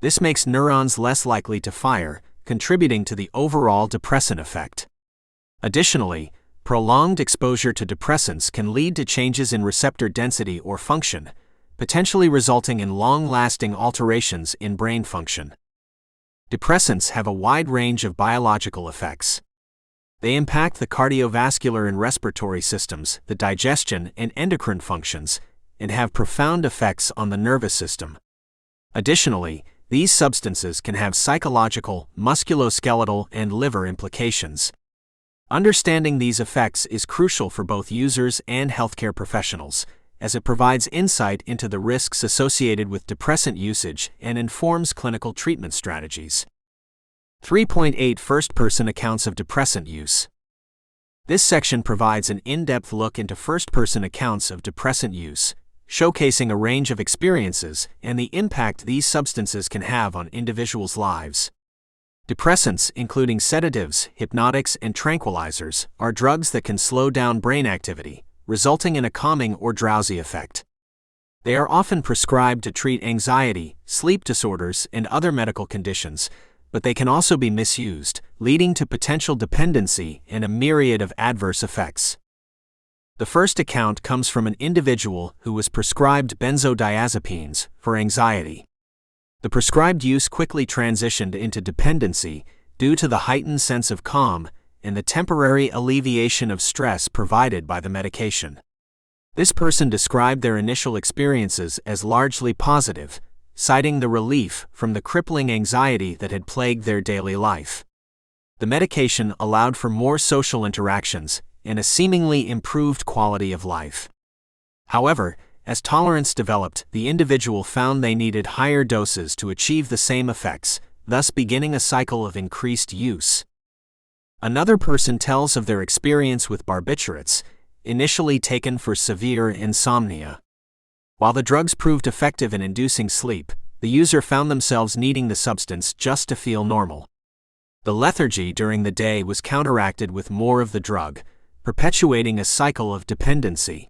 This makes neurons less likely to fire, contributing to the overall depressant effect. Additionally, prolonged exposure to depressants can lead to changes in receptor density or function, potentially resulting in long-lasting alterations in brain function. Depressants have a wide range of biological effects. They impact the cardiovascular and respiratory systems, the digestion and endocrine functions, and have profound effects on the nervous system. Additionally, these substances can have psychological, musculoskeletal, and liver implications. Understanding these effects is crucial for both users and healthcare professionals, as it provides insight into the risks associated with depressant usage and informs clinical treatment strategies. 3.8 First-person accounts of depressant use. This section provides an in-depth look into first-person accounts of depressant use, showcasing a range of experiences and the impact these substances can have on individuals' lives. Depressants, including sedatives, hypnotics, and tranquilizers, are drugs that can slow down brain activity, resulting in a calming or drowsy effect. They are often prescribed to treat anxiety, sleep disorders, and other medical conditions, but they can also be misused, leading to potential dependency and a myriad of adverse effects. The first account comes from an individual who was prescribed benzodiazepines for anxiety. The prescribed use quickly transitioned into dependency due to the heightened sense of calm and the temporary alleviation of stress provided by the medication. This person described their initial experiences as largely positive, citing the relief from the crippling anxiety that had plagued their daily life. The medication allowed for more social interactions and a seemingly improved quality of life. However, as tolerance developed, the individual found they needed higher doses to achieve the same effects, thus beginning a cycle of increased use. Another person tells of their experience with barbiturates, initially taken for severe insomnia. While the drugs proved effective in inducing sleep, the user found themselves needing the substance just to feel normal. The lethargy during the day was counteracted with more of the drug, perpetuating a cycle of dependency.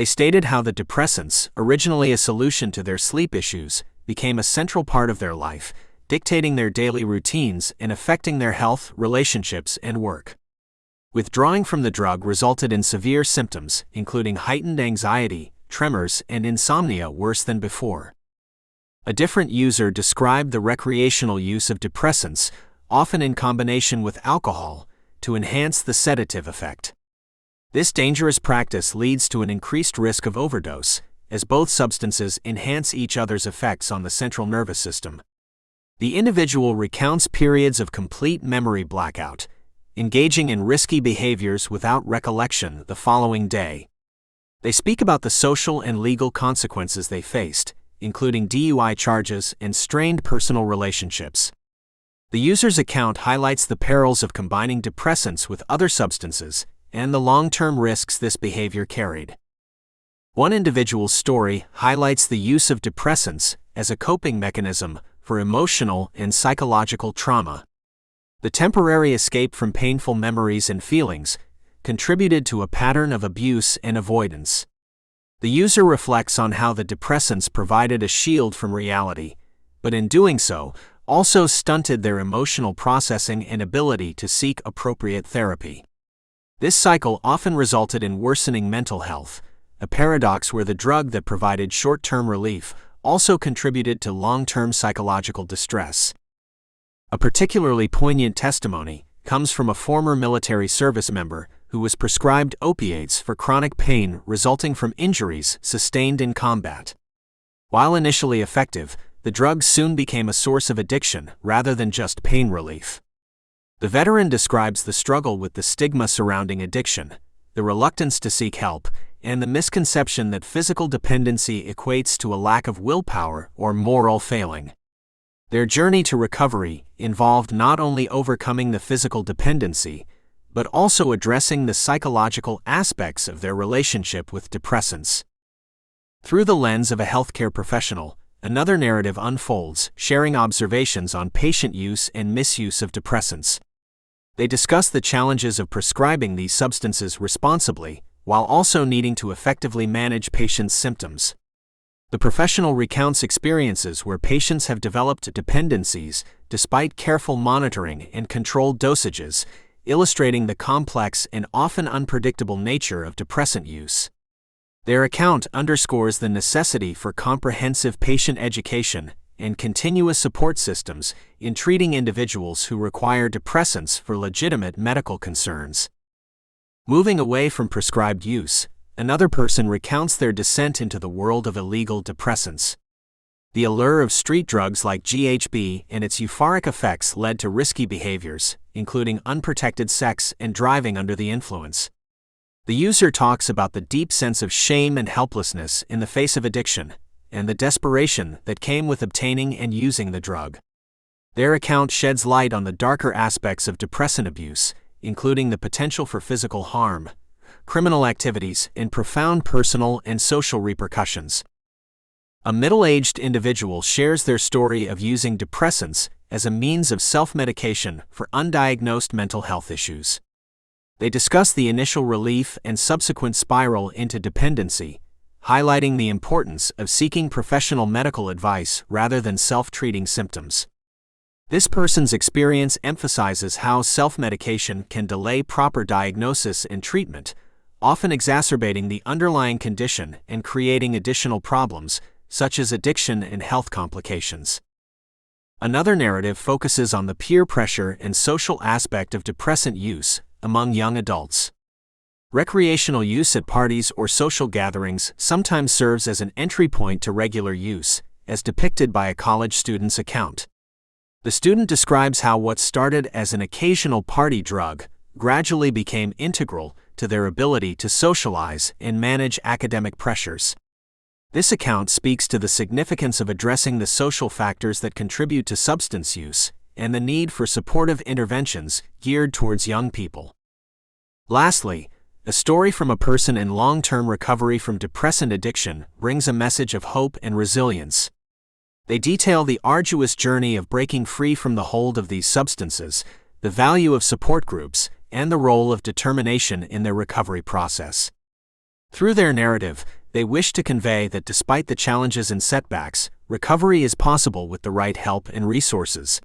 They stated how the depressants, originally a solution to their sleep issues, became a central part of their life, dictating their daily routines and affecting their health, relationships, and work. Withdrawing from the drug resulted in severe symptoms, including heightened anxiety, tremors, and insomnia worse than before. A different user described the recreational use of depressants, often in combination with alcohol, to enhance the sedative effect. This dangerous practice leads to an increased risk of overdose, as both substances enhance each other's effects on the central nervous system. The individual recounts periods of complete memory blackout, engaging in risky behaviors without recollection the following day. They speak about the social and legal consequences they faced, including DUI charges and strained personal relationships. The user's account highlights the perils of combining depressants with other substances and the long-term risks this behavior carried. One individual's story highlights the use of depressants as a coping mechanism for emotional and psychological trauma. The temporary escape from painful memories and feelings contributed to a pattern of abuse and avoidance. The user reflects on how the depressants provided a shield from reality, but in doing so, also stunted their emotional processing and ability to seek appropriate therapy. This cycle often resulted in worsening mental health, a paradox where the drug that provided short-term relief also contributed to long-term psychological distress. A particularly poignant testimony comes from a former military service member who was prescribed opiates for chronic pain resulting from injuries sustained in combat. While initially effective, the drug soon became a source of addiction rather than just pain relief. The veteran describes the struggle with the stigma surrounding addiction, the reluctance to seek help, and the misconception that physical dependency equates to a lack of willpower or moral failing. Their journey to recovery involved not only overcoming the physical dependency, but also addressing the psychological aspects of their relationship with depressants. Through the lens of a healthcare professional, another narrative unfolds, sharing observations on patient use and misuse of depressants. They discuss the challenges of prescribing these substances responsibly, while also needing to effectively manage patients' symptoms. The professional recounts experiences where patients have developed dependencies despite careful monitoring and controlled dosages, illustrating the complex and often unpredictable nature of depressant use. Their account underscores the necessity for comprehensive patient education and continuous support systems in treating individuals who require depressants for legitimate medical concerns. Moving away from prescribed use, another person recounts their descent into the world of illegal depressants. The allure of street drugs like GHB and its euphoric effects led to risky behaviors, including unprotected sex and driving under the influence. The user talks about the deep sense of shame and helplessness in the face of addiction, and the desperation that came with obtaining and using the drug. Their account sheds light on the darker aspects of depressant abuse, including the potential for physical harm, criminal activities, and profound personal and social repercussions. A middle-aged individual shares their story of using depressants as a means of self-medication for undiagnosed mental health issues. They discuss the initial relief and subsequent spiral into dependency, highlighting the importance of seeking professional medical advice rather than self-treating symptoms. This person's experience emphasizes how self-medication can delay proper diagnosis and treatment, often exacerbating the underlying condition and creating additional problems, such as addiction and health complications. Another narrative focuses on the peer pressure and social aspect of depressant use among young adults. Recreational use at parties or social gatherings sometimes serves as an entry point to regular use, as depicted by a college student's account. The student describes how what started as an occasional party drug gradually became integral to their ability to socialize and manage academic pressures. This account speaks to the significance of addressing the social factors that contribute to substance use and the need for supportive interventions geared towards young people. Lastly, a story from a person in long-term recovery from depressant addiction brings a message of hope and resilience. They detail the arduous journey of breaking free from the hold of these substances, the value of support groups, and the role of determination in their recovery process. Through their narrative, they wish to convey that despite the challenges and setbacks, recovery is possible with the right help and resources.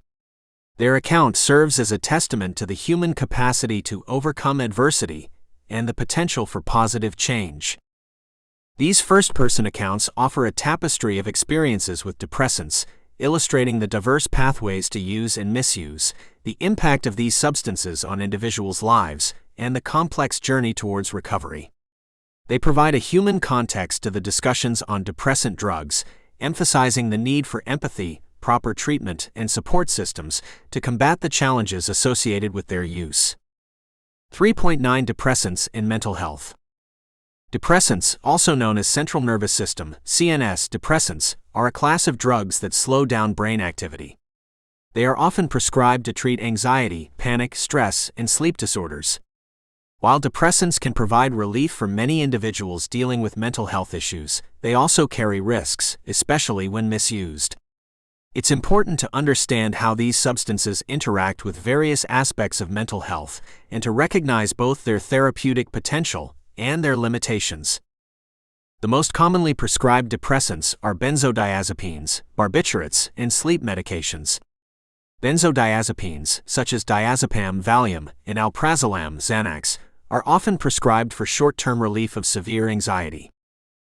Their account serves as a testament to the human capacity to overcome adversity and the potential for positive change. These first-person accounts offer a tapestry of experiences with depressants, illustrating the diverse pathways to use and misuse, the impact of these substances on individuals' lives, and the complex journey towards recovery. They provide a human context to the discussions on depressant drugs, emphasizing the need for empathy, proper treatment, and support systems to combat the challenges associated with their use. 3.9 Depressants in mental health. Depressants, also known as central nervous system (CNS) depressants, are a class of drugs that slow down brain activity. They are often prescribed to treat anxiety, panic, stress, and sleep disorders. While depressants can provide relief for many individuals dealing with mental health issues, they also carry risks, especially when misused. It's important to understand how these substances interact with various aspects of mental health and to recognize both their therapeutic potential and their limitations. The most commonly prescribed depressants are benzodiazepines, barbiturates, and sleep medications. Benzodiazepines, such as diazepam, Valium, and alprazolam, Xanax, are often prescribed for short-term relief of severe anxiety.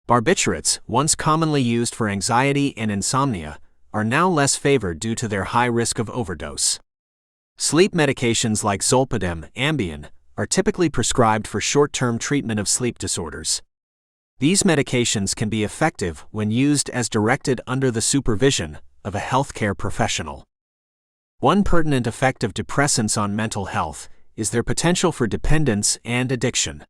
Barbiturates, once commonly used for anxiety and insomnia, are now less favored due to their high risk of overdose. Sleep medications like zolpidem, Ambien, are typically prescribed for short-term treatment of sleep disorders. These medications can be effective when used as directed under the supervision of a healthcare professional. One pertinent effect of depressants on mental health is their potential for dependence and addiction.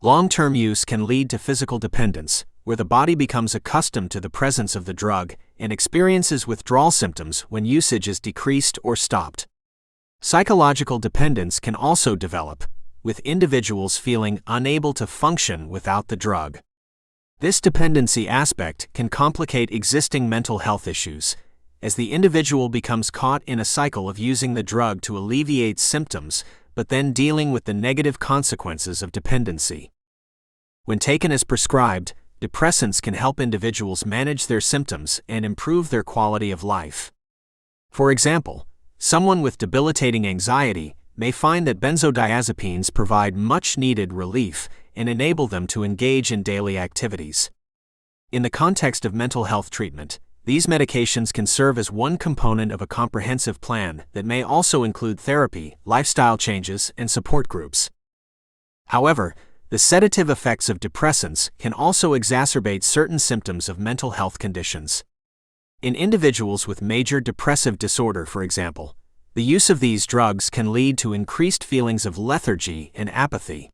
Long-term use can lead to physical dependence, where the body becomes accustomed to the presence of the drug and experiences withdrawal symptoms when usage is decreased or stopped. Psychological dependence can also develop, with individuals feeling unable to function without the drug. This dependency aspect can complicate existing mental health issues, as the individual becomes caught in a cycle of using the drug to alleviate symptoms, but then dealing with the negative consequences of dependency. When taken as prescribed, depressants can help individuals manage their symptoms and improve their quality of life. For example, someone with debilitating anxiety may find that benzodiazepines provide much-needed relief and enable them to engage in daily activities. In the context of mental health treatment, these medications can serve as one component of a comprehensive plan that may also include therapy, lifestyle changes, and support groups. However, the sedative effects of depressants can also exacerbate certain symptoms of mental health conditions. In individuals with major depressive disorder, for example, the use of these drugs can lead to increased feelings of lethargy and apathy.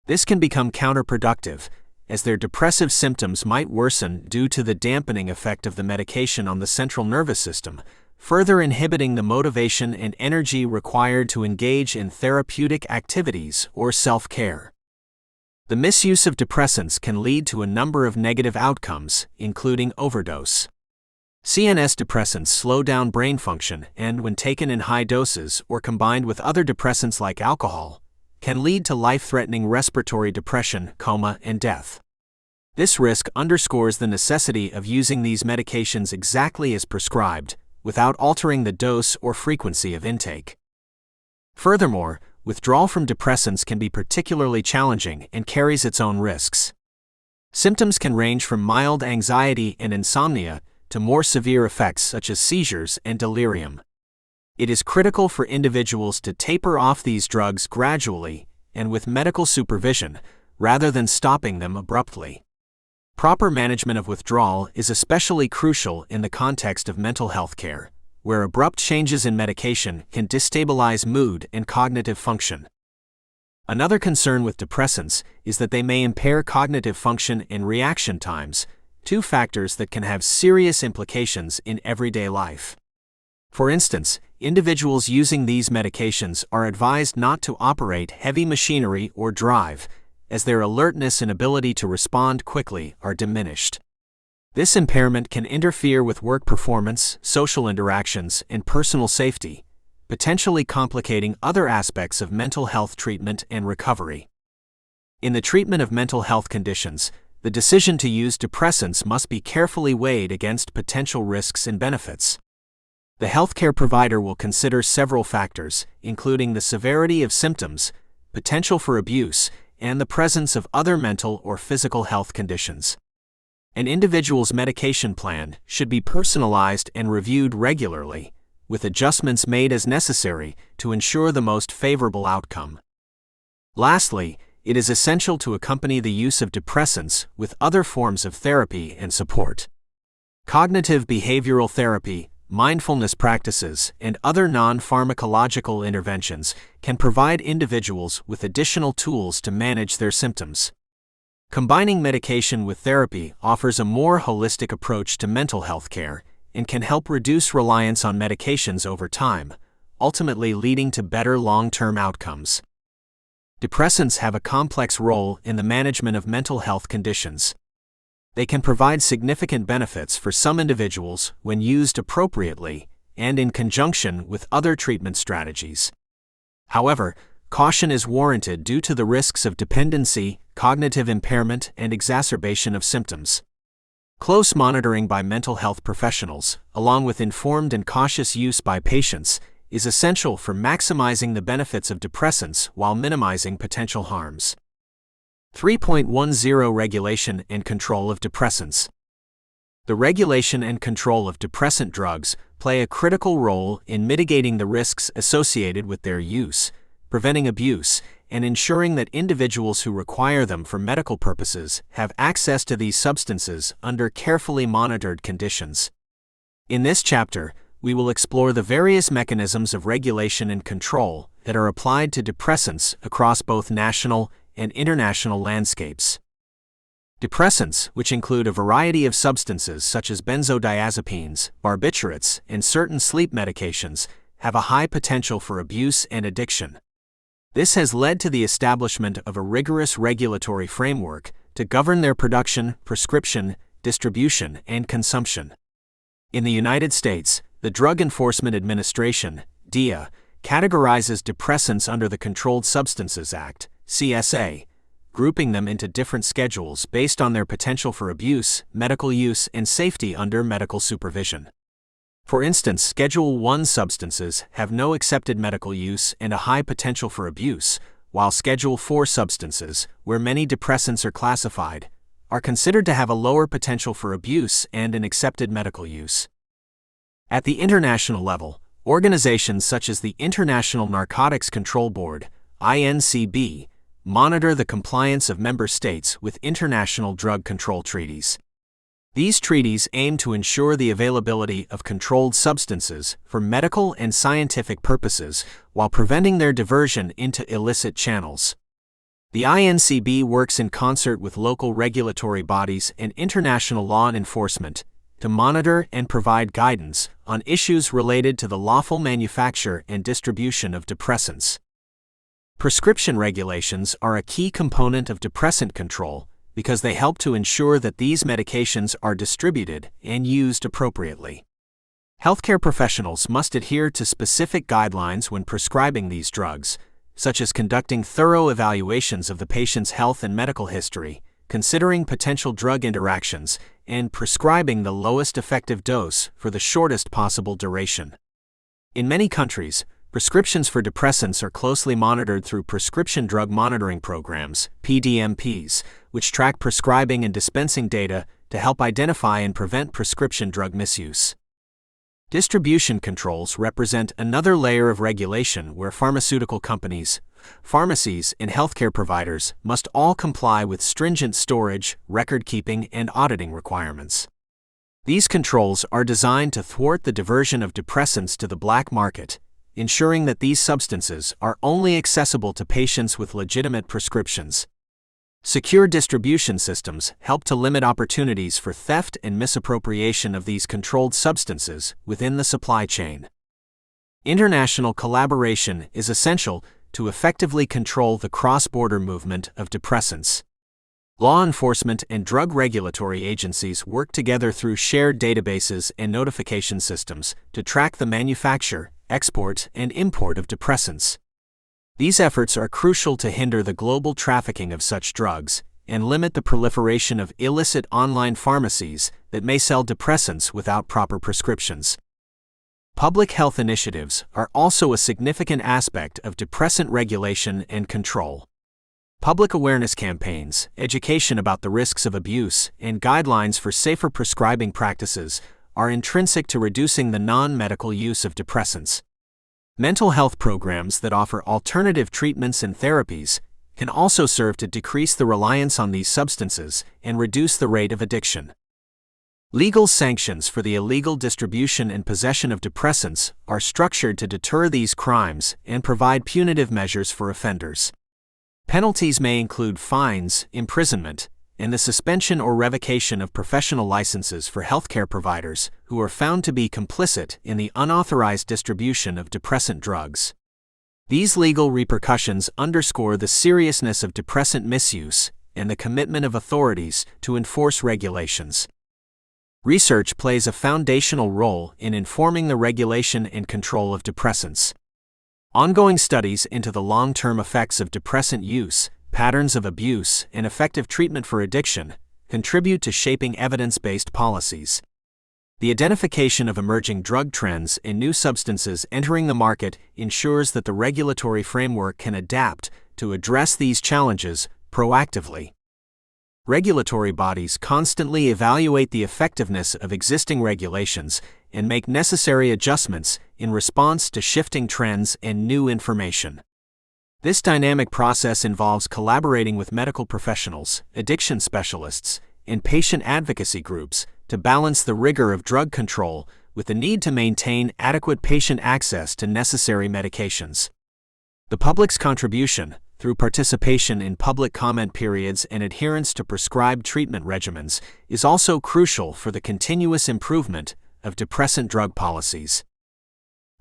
This can become counterproductive, as their depressive symptoms might worsen due to the dampening effect of the medication on the central nervous system, further inhibiting the motivation and energy required to engage in therapeutic activities or self-care. The misuse of depressants can lead to a number of negative outcomes, including overdose. CNS depressants slow down brain function and, when taken in high doses or combined with other depressants like alcohol, can lead to life-threatening respiratory depression, coma, and death. This risk underscores the necessity of using these medications exactly as prescribed, without altering the dose or frequency of intake. Furthermore, withdrawal from depressants can be particularly challenging and carries its own risks. Symptoms can range from mild anxiety and insomnia to more severe effects such as seizures and delirium. It is critical for individuals to taper off these drugs gradually and with medical supervision, rather than stopping them abruptly. Proper management of withdrawal is especially crucial in the context of mental health care, where abrupt changes in medication can destabilize mood and cognitive function. Another concern with depressants is that they may impair cognitive function and reaction times, two factors that can have serious implications in everyday life. For instance, individuals using these medications are advised not to operate heavy machinery or drive, as their alertness and ability to respond quickly are diminished. This impairment can interfere with work performance, social interactions, and personal safety, potentially complicating other aspects of mental health treatment and recovery. In the treatment of mental health conditions, the decision to use depressants must be carefully weighed against potential risks and benefits. The healthcare provider will consider several factors, including the severity of symptoms, potential for abuse, and the presence of other mental or physical health conditions. An individual's medication plan should be personalized and reviewed regularly, with adjustments made as necessary to ensure the most favorable outcome. Lastly, it is essential to accompany the use of depressants with other forms of therapy and support. Cognitive behavioral therapy, mindfulness practices, and other non-pharmacological interventions can provide individuals with additional tools to manage their symptoms. Combining medication with therapy offers a more holistic approach to mental health care and can help reduce reliance on medications over time, ultimately leading to better long-term outcomes. Depressants have a complex role in the management of mental health conditions. They can provide significant benefits for some individuals when used appropriately and in conjunction with other treatment strategies. However, caution is warranted due to the risks of dependency, cognitive impairment, and exacerbation of symptoms. Close monitoring by mental health professionals, along with informed and cautious use by patients, is essential for maximizing the benefits of depressants while minimizing potential harms. 3.10 Regulation and control of depressants. The regulation and control of depressant drugs play a critical role in mitigating the risks associated with their use, preventing abuse, and ensuring that individuals who require them for medical purposes have access to these substances under carefully monitored conditions. In this chapter, we will explore the various mechanisms of regulation and control that are applied to depressants across both national and international landscapes. Depressants, which include a variety of substances such as benzodiazepines, barbiturates, and certain sleep medications, have a high potential for abuse and addiction. This has led to the establishment of a rigorous regulatory framework to govern their production, prescription, distribution, and consumption. In the United States, the Drug Enforcement Administration, DEA, categorizes depressants under the Controlled Substances Act, CSA, grouping them into different schedules based on their potential for abuse, medical use, and safety under medical supervision. For instance, Schedule I substances have no accepted medical use and a high potential for abuse, while Schedule IV substances, where many depressants are classified, are considered to have a lower potential for abuse and an accepted medical use. At the international level, organizations such as the International Narcotics Control Board, INCB, monitor the compliance of member states with international drug control treaties. These treaties aim to ensure the availability of controlled substances for medical and scientific purposes while preventing their diversion into illicit channels. The INCB works in concert with local regulatory bodies and international law enforcement to monitor and provide guidance on issues related to the lawful manufacture and distribution of depressants. Prescription regulations are a key component of depressant control because they help to ensure that these medications are distributed and used appropriately. Healthcare professionals must adhere to specific guidelines when prescribing these drugs, such as conducting thorough evaluations of the patient's health and medical history, considering potential drug interactions, and prescribing the lowest effective dose for the shortest possible duration. In many countries, prescriptions for depressants are closely monitored through prescription drug monitoring programs, PDMPs, which track prescribing and dispensing data to help identify and prevent prescription drug misuse. Distribution controls represent another layer of regulation where pharmaceutical companies, pharmacies, and healthcare providers must all comply with stringent storage, record-keeping, and auditing requirements. These controls are designed to thwart the diversion of depressants to the black market, ensuring that these substances are only accessible to patients with legitimate prescriptions. Secure distribution systems help to limit opportunities for theft and misappropriation of these controlled substances within the supply chain. International collaboration is essential to effectively control the cross-border movement of depressants. Law enforcement and drug regulatory agencies work together through shared databases and notification systems to track the manufacture, export, and import of depressants. These efforts are crucial to hinder the global trafficking of such drugs and limit the proliferation of illicit online pharmacies that may sell depressants without proper prescriptions. Public health initiatives are also a significant aspect of depressant regulation and control. Public awareness campaigns, education about the risks of abuse, and guidelines for safer prescribing practices are intrinsic to reducing the non-medical use of depressants. Mental health programs that offer alternative treatments and therapies can also serve to decrease the reliance on these substances and reduce the rate of addiction. Legal sanctions for the illegal distribution and possession of depressants are structured to deter these crimes and provide punitive measures for offenders. Penalties may include fines, imprisonment, and the suspension or revocation of professional licenses for healthcare providers who are found to be complicit in the unauthorized distribution of depressant drugs. These legal repercussions underscore the seriousness of depressant misuse and the commitment of authorities to enforce regulations. Research plays a foundational role in informing the regulation and control of depressants. Ongoing studies into the long-term effects of depressant use, patterns of abuse, and effective treatment for addiction contribute to shaping evidence-based policies. The identification of emerging drug trends and new substances entering the market ensures that the regulatory framework can adapt to address these challenges proactively. Regulatory bodies constantly evaluate the effectiveness of existing regulations and make necessary adjustments in response to shifting trends and new information. This dynamic process involves collaborating with medical professionals, addiction specialists, and patient advocacy groups to balance the rigor of drug control with the need to maintain adequate patient access to necessary medications. The public's contribution, through participation in public comment periods and adherence to prescribed treatment regimens, is also crucial for the continuous improvement of depressant drug policies.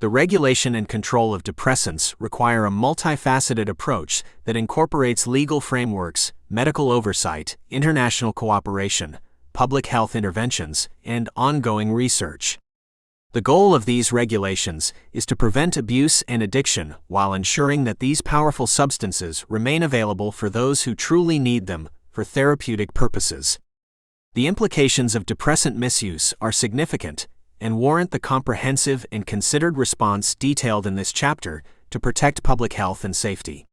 The regulation and control of depressants require a multifaceted approach that incorporates legal frameworks, medical oversight, international cooperation, public health interventions, and ongoing research. The goal of these regulations is to prevent abuse and addiction while ensuring that these powerful substances remain available for those who truly need them for therapeutic purposes. The implications of depressant misuse are significant and warrant the comprehensive and considered response detailed in this chapter to protect public health and safety.